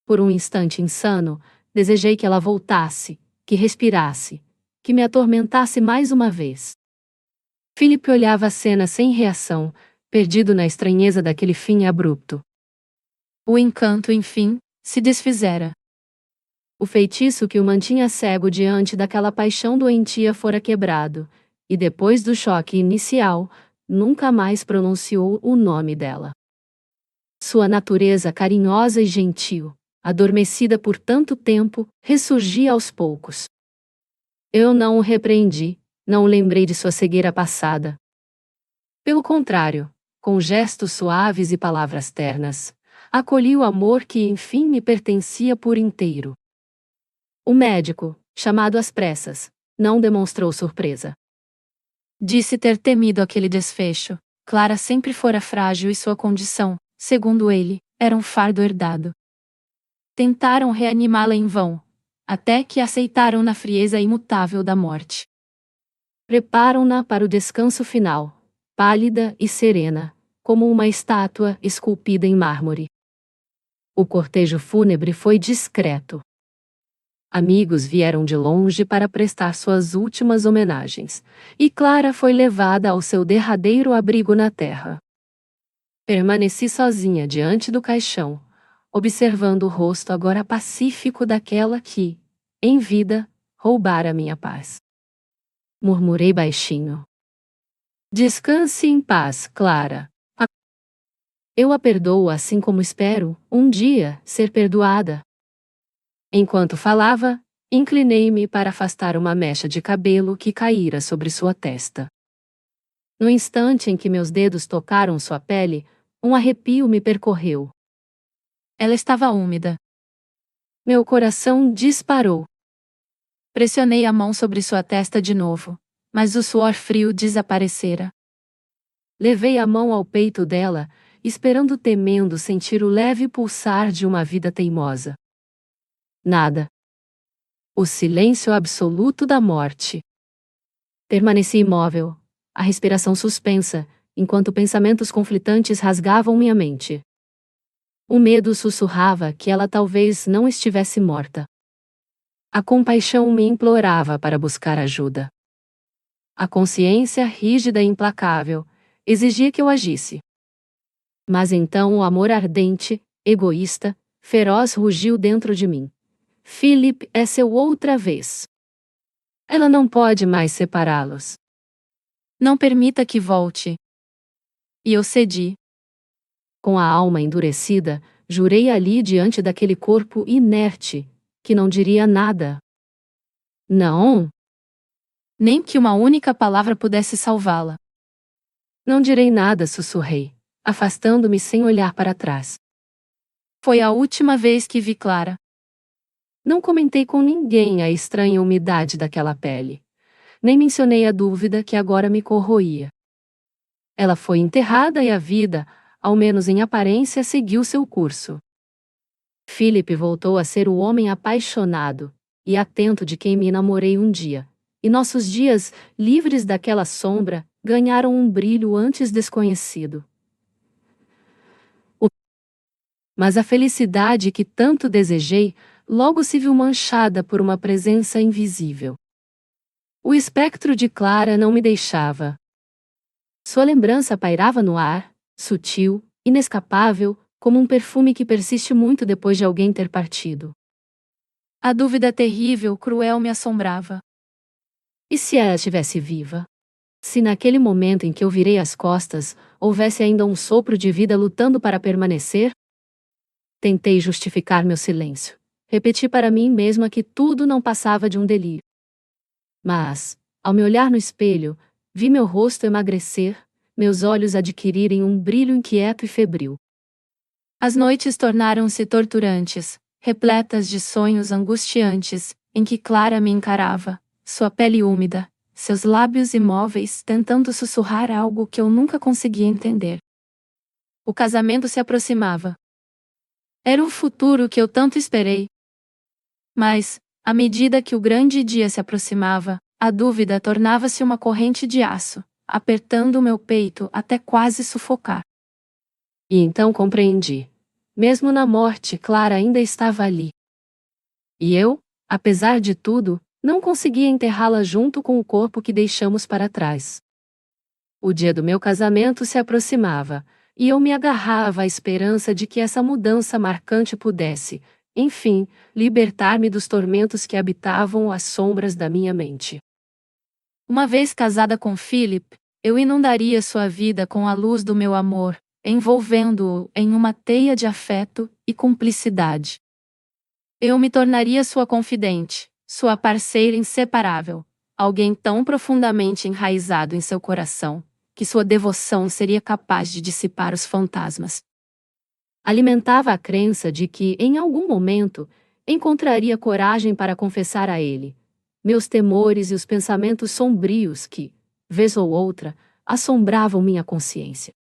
Por um instante insano, Desejei que ela voltasse, que respirasse, que me atormentasse mais uma vez. Philip olhava a cena sem reação, perdido na estranheza daquele fim abrupto. O encanto, enfim, se desfizera. O feitiço que o mantinha cego diante daquela paixão doentia fora quebrado, e depois do choque inicial, nunca mais pronunciou o nome dela. Sua natureza carinhosa e gentil, adormecida por tanto tempo, ressurgia aos poucos. Eu não o repreendi, não o lembrei de sua cegueira passada. Pelo contrário, com gestos suaves e palavras ternas, acolhi o amor que enfim me pertencia por inteiro. O médico, chamado às pressas, não demonstrou surpresa. Disse ter temido aquele desfecho. Clara sempre fora frágil e sua condição, segundo ele, era um fardo herdado. Tentaram reanimá-la em vão, até que aceitaram na frieza imutável da morte. Preparam-na para o descanso final, pálida e serena, como uma estátua esculpida em mármore. O cortejo fúnebre foi discreto. Amigos vieram de longe para prestar suas últimas homenagens, e Clara foi levada ao seu derradeiro abrigo na terra. Permaneci sozinha diante do caixão, observando o rosto agora pacífico daquela que, em vida, roubara minha paz. Murmurei baixinho. Descanse em paz, Clara. Eu a perdoo assim como espero, um dia, ser perdoada. Enquanto falava, inclinei-me para afastar uma mecha de cabelo que caíra sobre sua testa. No instante em que meus dedos tocaram sua pele, um arrepio me percorreu. Ela estava úmida. Meu coração disparou. Pressionei a mão sobre sua testa de novo, mas o suor frio desaparecera. Levei a mão ao peito dela, esperando temendo sentir o leve pulsar de uma vida teimosa. Nada. O silêncio absoluto da morte. Permaneci imóvel, a respiração suspensa, enquanto pensamentos conflitantes rasgavam minha mente. O medo sussurrava que ela talvez não estivesse morta. A compaixão me implorava para buscar ajuda. A consciência rígida e implacável exigia que eu agisse. Mas então o amor ardente, egoísta, feroz rugiu dentro de mim. Philip é seu outra vez. Ela não pode mais separá-los. Não permita que volte. E eu cedi. Com a alma endurecida, jurei ali diante daquele corpo inerte, que não diria nada. Não, Nem que uma única palavra pudesse salvá-la. não direi nada, sussurrei, afastando-me sem olhar para trás. Foi a última vez que vi Clara. Não comentei com ninguém a estranha umidade daquela pele. Nem mencionei a dúvida que agora me corroía. Ela foi enterrada e a vida, ao menos em aparência, seguiu seu curso. Philip voltou a ser o homem apaixonado e atento de quem me namorei um dia, e nossos dias, livres daquela sombra, ganharam um brilho antes desconhecido. Mas a felicidade que tanto desejei, logo se viu manchada por uma presença invisível. O espectro de Clara não me deixava. Sua lembrança pairava no ar, sutil, inescapável, como um perfume que persiste muito depois de alguém ter partido. A dúvida terrível, cruel me assombrava. E se ela estivesse viva? Se naquele momento em que eu virei as costas, houvesse ainda um sopro de vida lutando para permanecer? Tentei justificar meu silêncio. Repeti para mim mesma que tudo não passava de um delírio. Mas, ao me olhar no espelho, vi meu rosto emagrecer, meus olhos adquirirem um brilho inquieto e febril. As noites tornaram-se torturantes, repletas de sonhos angustiantes, em que Clara me encarava, sua pele úmida, seus lábios imóveis tentando sussurrar algo que eu nunca conseguia entender. O casamento se aproximava. Era o futuro que eu tanto esperei. Mas, à medida que o grande dia se aproximava, a dúvida tornava-se uma corrente de aço, apertando o meu peito até quase sufocar. E então compreendi. Mesmo na morte, Clara ainda estava ali. E eu, apesar de tudo, não conseguia enterrá-la junto com o corpo que deixamos para trás. O dia do meu casamento se aproximava, e eu me agarrava à esperança de que essa mudança marcante pudesse, enfim, libertar-me dos tormentos que habitavam as sombras da minha mente. Uma vez casada com Philip, eu inundaria sua vida com a luz do meu amor, envolvendo-o em uma teia de afeto e cumplicidade. Eu me tornaria sua confidente, sua parceira inseparável, alguém tão profundamente enraizado em seu coração, que sua devoção seria capaz de dissipar os fantasmas. Alimentava a crença de que, em algum momento, encontraria coragem para confessar a ele meus temores e os pensamentos sombrios que, vez ou outra, assombravam minha consciência.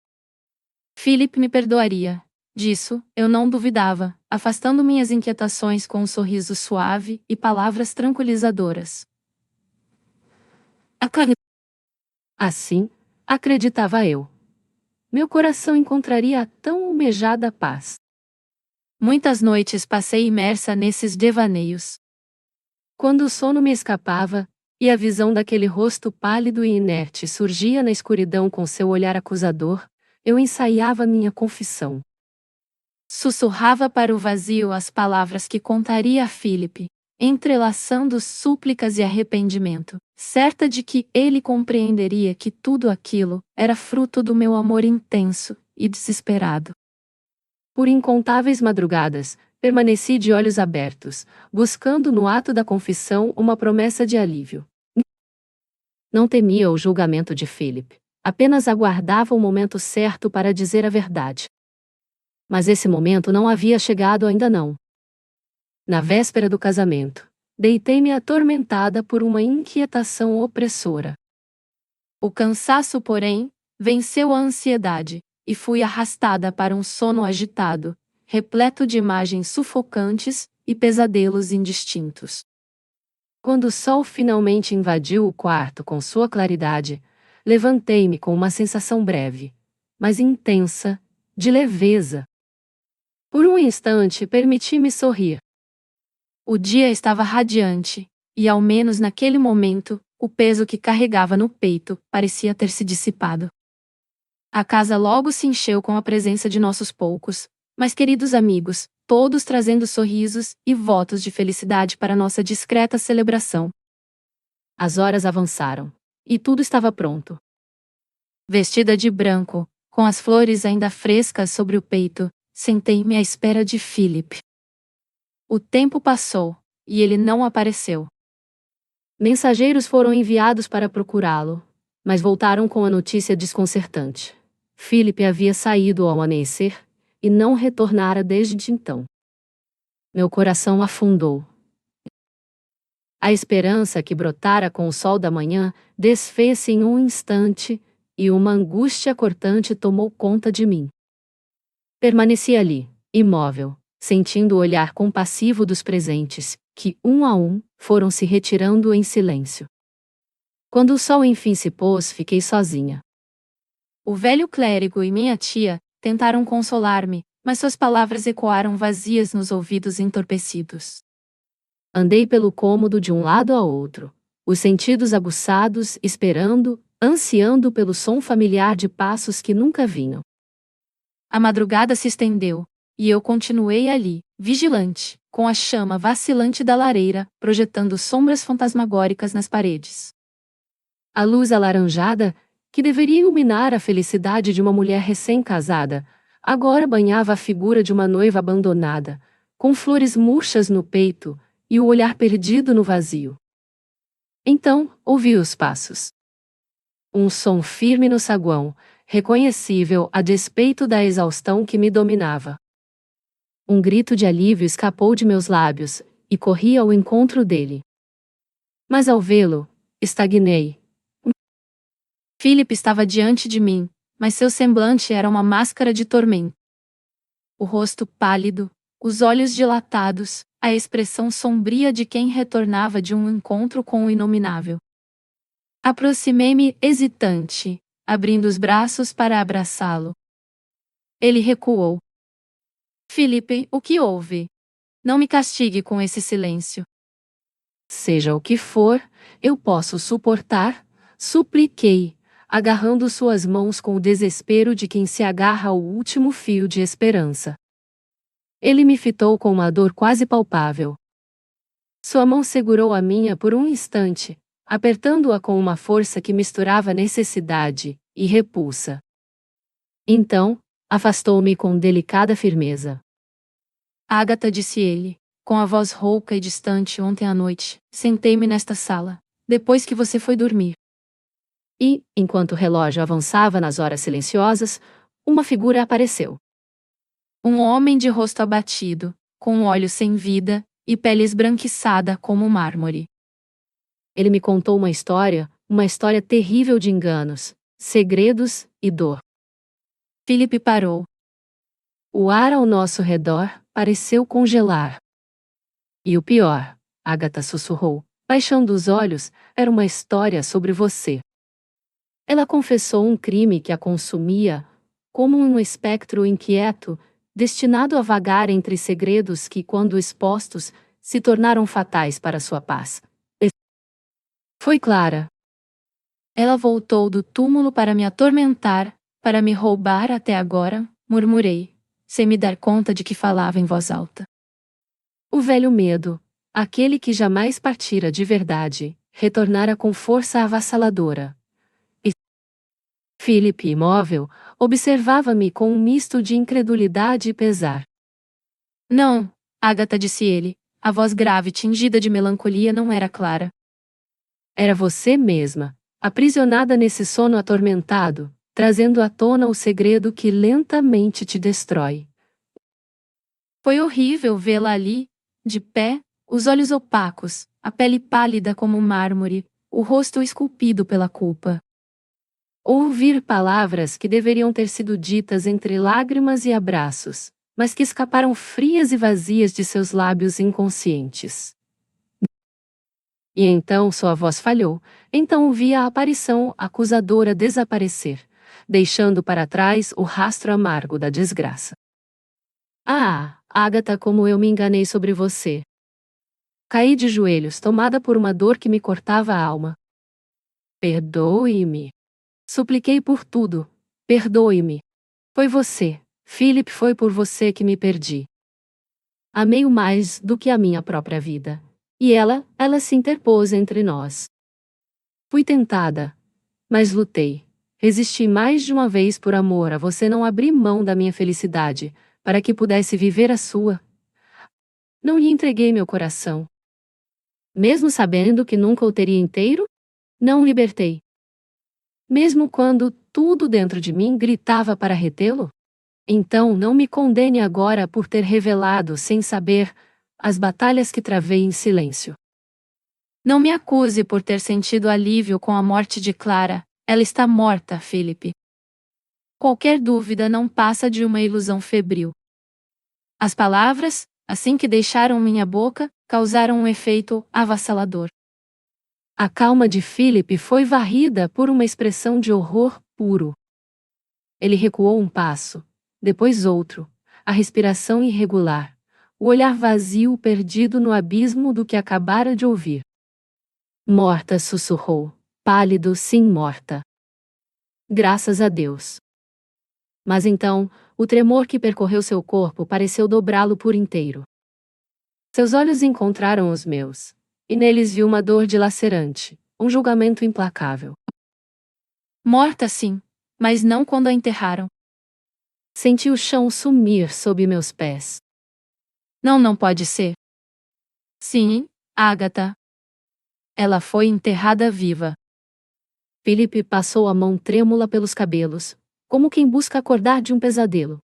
Philip me perdoaria. Disso, eu não duvidava, afastando minhas inquietações com um sorriso suave e palavras tranquilizadoras. Assim, acreditava eu. Meu coração encontraria a tão almejada paz. Muitas noites passei imersa nesses devaneios. Quando o sono me escapava, e a visão daquele rosto pálido e inerte surgia na escuridão com seu olhar acusador, eu ensaiava minha confissão. Sussurrava para o vazio as palavras que contaria a Philip, entrelaçando súplicas e arrependimento, certa de que ele compreenderia que tudo aquilo era fruto do meu amor intenso e desesperado. Por incontáveis madrugadas, permaneci de olhos abertos, buscando no ato da confissão uma promessa de alívio. Não temia o julgamento de Philip, apenas aguardava o momento certo para dizer a verdade. Mas esse momento não havia chegado ainda não. Na véspera do casamento, deitei-me atormentada por uma inquietação opressora. O cansaço, porém, venceu a ansiedade, e fui arrastada para um sono agitado, repleto de imagens sufocantes e pesadelos indistintos. Quando o sol finalmente invadiu o quarto com sua claridade, levantei-me com uma sensação breve, mas intensa, de leveza. Por um instante permiti-me sorrir. O dia estava radiante, e ao menos naquele momento, o peso que carregava no peito parecia ter se dissipado. A casa logo se encheu com a presença de nossos poucos, mas queridos amigos, todos trazendo sorrisos e votos de felicidade para nossa discreta celebração. As horas avançaram, e tudo estava pronto. Vestida de branco, com as flores ainda frescas sobre o peito, sentei-me à espera de Philip. O tempo passou, e ele não apareceu. Mensageiros foram enviados para procurá-lo, mas voltaram com a notícia desconcertante. Philip havia saído ao amanhecer, e não retornara desde então. Meu coração afundou. A esperança que brotara com o sol da manhã desfez-se em um instante, e uma angústia cortante tomou conta de mim. Permaneci ali, imóvel, sentindo o olhar compassivo dos presentes, que, um a um, foram se retirando em silêncio. Quando o sol enfim se pôs, fiquei sozinha. O velho clérigo e minha tia tentaram consolar-me, mas suas palavras ecoaram vazias nos ouvidos entorpecidos. Andei pelo cômodo de um lado a outro, os sentidos aguçados, esperando, ansiando pelo som familiar de passos que nunca vinham. A madrugada se estendeu, e eu continuei ali, vigilante, com a chama vacilante da lareira, projetando sombras fantasmagóricas nas paredes. A luz alaranjada, que deveria iluminar a felicidade de uma mulher recém-casada, agora banhava a figura de uma noiva abandonada, com flores murchas no peito e o olhar perdido no vazio. Então, ouvi os passos. Um som firme no saguão, reconhecível a despeito da exaustão que me dominava. Um grito de alívio escapou de meus lábios, e corri ao encontro dele. Mas ao vê-lo, estagnei. Philip estava diante de mim, mas seu semblante era uma máscara de tormento. O rosto pálido, os olhos dilatados, a expressão sombria de quem retornava de um encontro com o inominável. Aproximei-me hesitante, abrindo os braços para abraçá-lo. Ele recuou. Philip, o que houve? Não me castigue com esse silêncio. Seja o que for, eu posso suportar, supliquei, agarrando suas mãos com o desespero de quem se agarra ao último fio de esperança. Ele me fitou com uma dor quase palpável. Sua mão segurou a minha por um instante, apertando-a com uma força que misturava necessidade e repulsa. Então, afastou-me com delicada firmeza. Agatha, disse ele, com a voz rouca e distante. Ontem à noite, sentei-me nesta sala, depois que você foi dormir. E, enquanto o relógio avançava nas horas silenciosas, uma figura apareceu. Um homem de rosto abatido, com olhos sem vida, e pele esbranquiçada como mármore. Ele me contou uma história terrível de enganos, segredos e dor. Philip parou. O ar ao nosso redor pareceu congelar. E o pior, Agatha sussurrou, baixando os olhos, era uma história sobre você. Ela confessou um crime que a consumia, como um espectro inquieto, destinado a vagar entre segredos que, quando expostos, se tornaram fatais para sua paz. Foi Clara. Ela voltou do túmulo para me atormentar, para me roubar até agora, murmurei, sem me dar conta de que falava em voz alta. O velho medo, aquele que jamais partira de verdade, retornara com força avassaladora. E Philip, imóvel, observava-me com um misto de incredulidade e pesar. Não, Agatha, disse ele, a voz grave tingida de melancolia não era Clara. Era você mesma, aprisionada nesse sono atormentado, trazendo à tona o segredo que lentamente te destrói. Foi horrível vê-la ali, de pé, os olhos opacos, a pele pálida como mármore, o rosto esculpido pela culpa. Ouvir palavras que deveriam ter sido ditas entre lágrimas e abraços, mas que escaparam frias e vazias de seus lábios inconscientes. E então sua voz falhou, então vi a aparição acusadora desaparecer, deixando para trás o rastro amargo da desgraça. Ah, Agatha, como eu me enganei sobre você. Caí de joelhos, tomada por uma dor que me cortava a alma. Perdoe-me. Supliquei por tudo. Perdoe-me. Foi você, Philip, foi por você que me perdi. Amei-o mais do que a minha própria vida. E ela se interpôs entre nós. Fui tentada, mas lutei. Resisti mais de uma vez por amor a você, não abri mão da minha felicidade, para que pudesse viver a sua. Não lhe entreguei meu coração. Mesmo sabendo que nunca o teria inteiro, não o libertei. Mesmo quando tudo dentro de mim gritava para retê-lo? Então não me condene agora por ter revelado sem saber as batalhas que travei em silêncio. Não me acuse por ter sentido alívio com a morte de Clara, ela está morta, Philip. Qualquer dúvida não passa de uma ilusão febril. As palavras, assim que deixaram minha boca, causaram um efeito avassalador. A calma de Philip foi varrida por uma expressão de horror puro. Ele recuou um passo, depois outro, a respiração irregular, o olhar vazio perdido no abismo do que acabara de ouvir. Morta, sussurrou, pálido, sim, morta. Graças a Deus. Mas então, o tremor que percorreu seu corpo pareceu dobrá-lo por inteiro. Seus olhos encontraram os meus, e neles vi uma dor dilacerante, um julgamento implacável. Morta, sim, mas não quando a enterraram. Senti o chão sumir sob meus pés. Não pode ser. Sim, Agatha. Ela foi enterrada viva. Philip passou a mão trêmula pelos cabelos, como quem busca acordar de um pesadelo.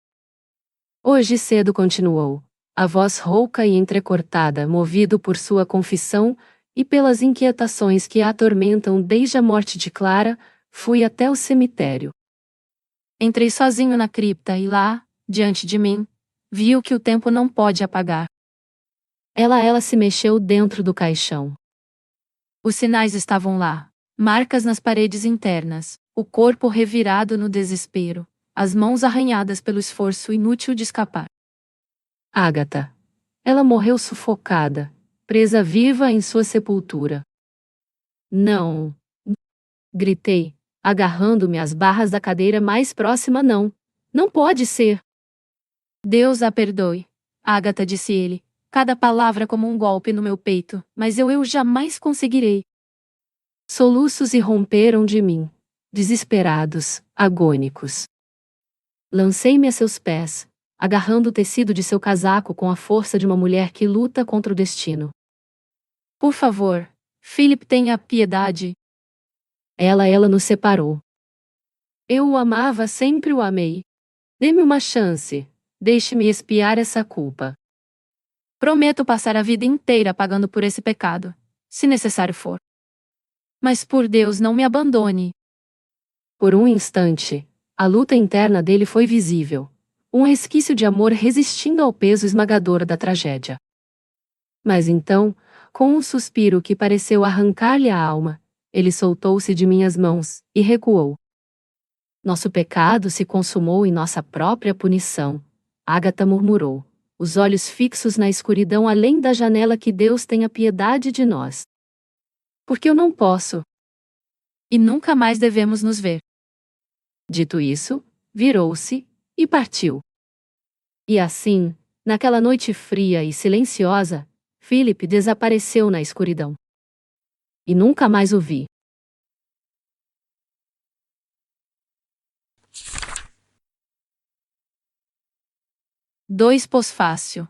Hoje cedo, continuou, a voz rouca e entrecortada, movido por sua confissão e pelas inquietações que a atormentam desde a morte de Clara, fui até o cemitério. Entrei sozinho na cripta e lá, diante de mim, vi o que o tempo não pode apagar. Ela se mexeu dentro do caixão. Os sinais estavam lá, marcas nas paredes internas, o corpo revirado no desespero, as mãos arranhadas pelo esforço inútil de escapar. Agatha. ela morreu sufocada, presa viva em sua sepultura. Não! Gritei, agarrando-me às barras da cadeira mais próxima. Não! Não pode ser! Deus a perdoe, Agatha, disse ele, cada palavra como um golpe no meu peito, mas eu jamais conseguirei. Soluços irromperam de mim, desesperados, agônicos. Lancei-me a seus pés, agarrando o tecido de seu casaco com a força de uma mulher que luta contra o destino. Por favor, Philip, tenha piedade. Ela nos separou. Eu o amava, sempre o amei. Dê-me uma chance, deixe-me expiar essa culpa. Prometo passar a vida inteira pagando por esse pecado, se necessário for. Mas por Deus, não me abandone. Por um instante, a luta interna dele foi visível, um resquício de amor resistindo ao peso esmagador da tragédia. Mas então, com um suspiro que pareceu arrancar-lhe a alma, ele soltou-se de minhas mãos e recuou. Nosso pecado se consumou em nossa própria punição, Agatha murmurou, os olhos fixos na escuridão além da janela. Que Deus tenha piedade de nós. Porque eu não posso. E nunca mais devemos nos ver. Dito isso, virou-se e partiu. E assim, naquela noite fria e silenciosa, Philip desapareceu na escuridão. E nunca mais o vi. Pós-fácil.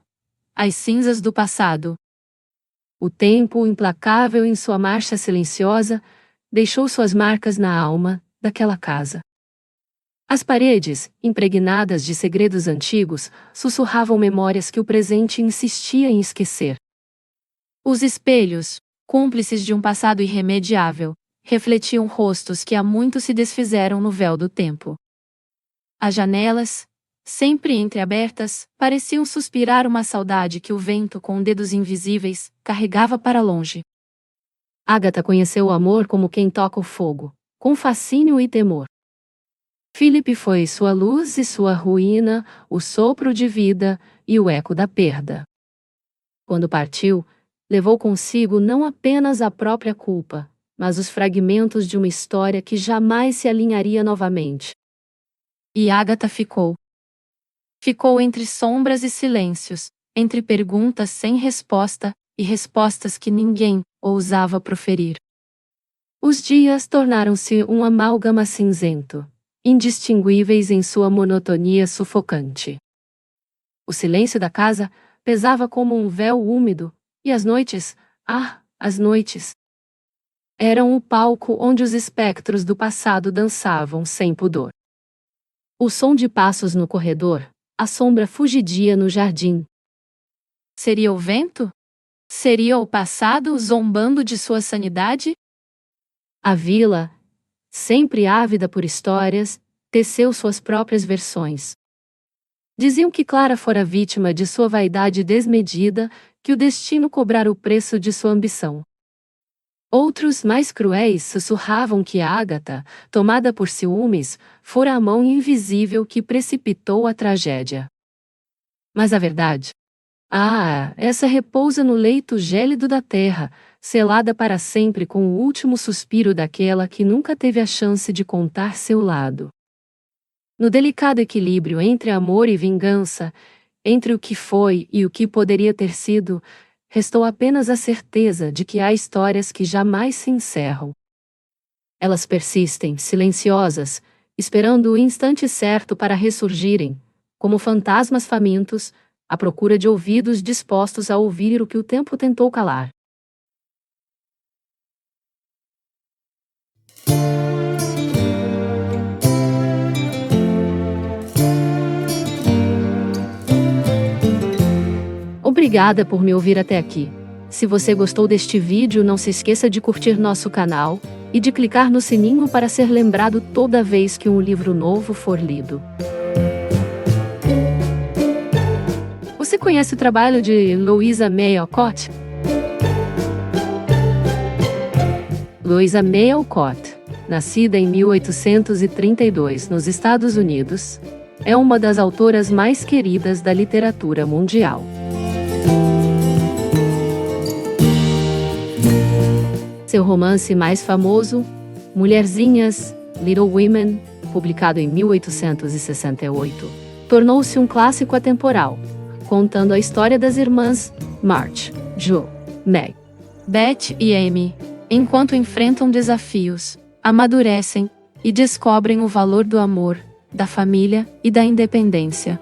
As cinzas do passado. O tempo, implacável em sua marcha silenciosa, deixou suas marcas na alma daquela casa. As paredes, impregnadas de segredos antigos, sussurravam memórias que o presente insistia em esquecer. Os espelhos, cúmplices de um passado irremediável, refletiam rostos que há muito se desfizeram no véu do tempo. As janelas, sempre entreabertas, pareciam suspirar uma saudade que o vento, com dedos invisíveis, carregava para longe. Agatha conheceu o amor como quem toca o fogo, com fascínio e temor. Philip foi sua luz e sua ruína, o sopro de vida e o eco da perda. Quando partiu, levou consigo não apenas a própria culpa, mas os fragmentos de uma história que jamais se alinharia novamente. E Agatha ficou. Ficou entre sombras e silêncios, entre perguntas sem resposta e respostas que ninguém ousava proferir. Os dias tornaram-se um amálgama cinzento, indistinguíveis em sua monotonia sufocante. O silêncio da casa pesava como um véu úmido, e as noites, as noites, eram o palco onde os espectros do passado dançavam sem pudor. O som de passos no corredor, a sombra fugidia no jardim. Seria o vento? Seria o passado zombando de sua sanidade? A vila, sempre ávida por histórias, teceu suas próprias versões. Diziam que Clara fora vítima de sua vaidade desmedida, que o destino cobrara o preço de sua ambição. Outros, mais cruéis, sussurravam que Agatha, tomada por ciúmes, fora a mão invisível que precipitou a tragédia. Mas a verdade? Essa repousa no leito gélido da terra, selada para sempre com o último suspiro daquela que nunca teve a chance de contar seu lado. No delicado equilíbrio entre amor e vingança, entre o que foi e o que poderia ter sido, restou apenas a certeza de que há histórias que jamais se encerram. Elas persistem, silenciosas, esperando o instante certo para ressurgirem, como fantasmas famintos, à procura de ouvidos dispostos a ouvir o que o tempo tentou calar. Obrigada por me ouvir até aqui. Se você gostou deste vídeo, não se esqueça de curtir nosso canal e de clicar no sininho para ser lembrado toda vez que um livro novo for lido. Você conhece o trabalho de Louisa May Alcott? Louisa May Alcott, nascida em 1832 nos Estados Unidos, é uma das autoras mais queridas da literatura mundial. Seu romance mais famoso, Mulherzinhas, Little Women, publicado em 1868, tornou-se um clássico atemporal, contando a história das irmãs March, Jo, Meg, Beth e Amy, enquanto enfrentam desafios, amadurecem e descobrem o valor do amor, da família e da independência.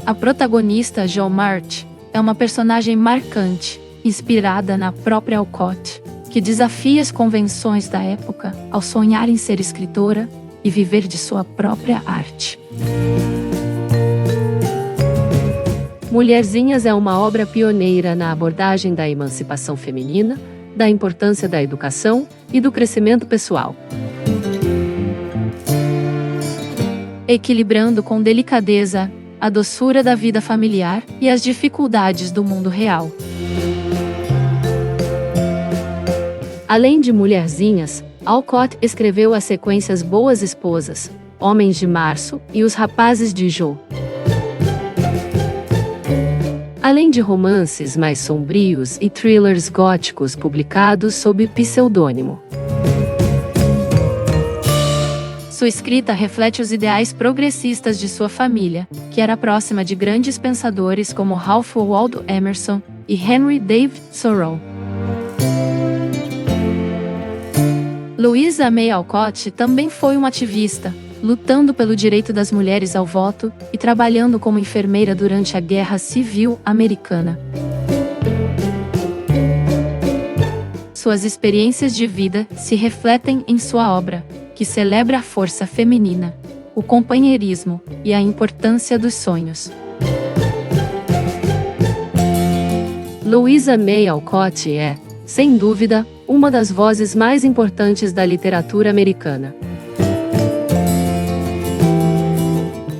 A protagonista, Jo March, é uma personagem marcante, inspirada na própria Alcott, que desafia as convenções da época ao sonhar em ser escritora e viver de sua própria arte. Mulherzinhas é uma obra pioneira na abordagem da emancipação feminina, da importância da educação e do crescimento pessoal. Equilibrando com delicadeza a doçura da vida familiar e as dificuldades do mundo real. Além de Mulherzinhas, Alcott escreveu as sequências Boas Esposas, Homens de Março e Os Rapazes de Jo. Além de romances mais sombrios e thrillers góticos publicados sob pseudônimo. Sua escrita reflete os ideais progressistas de sua família, que era próxima de grandes pensadores como Ralph Waldo Emerson e Henry David Thoreau. Louisa May Alcott também foi uma ativista, lutando pelo direito das mulheres ao voto e trabalhando como enfermeira durante a Guerra Civil Americana. Suas experiências de vida se refletem em sua obra, que celebra a força feminina, o companheirismo e a importância dos sonhos. Louisa May Alcott é, sem dúvida, uma das vozes mais importantes da literatura americana.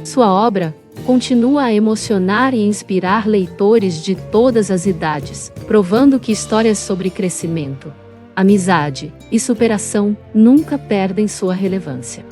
Sua obra continua a emocionar e inspirar leitores de todas as idades, provando que histórias sobre crescimento, amizade e superação nunca perdem sua relevância.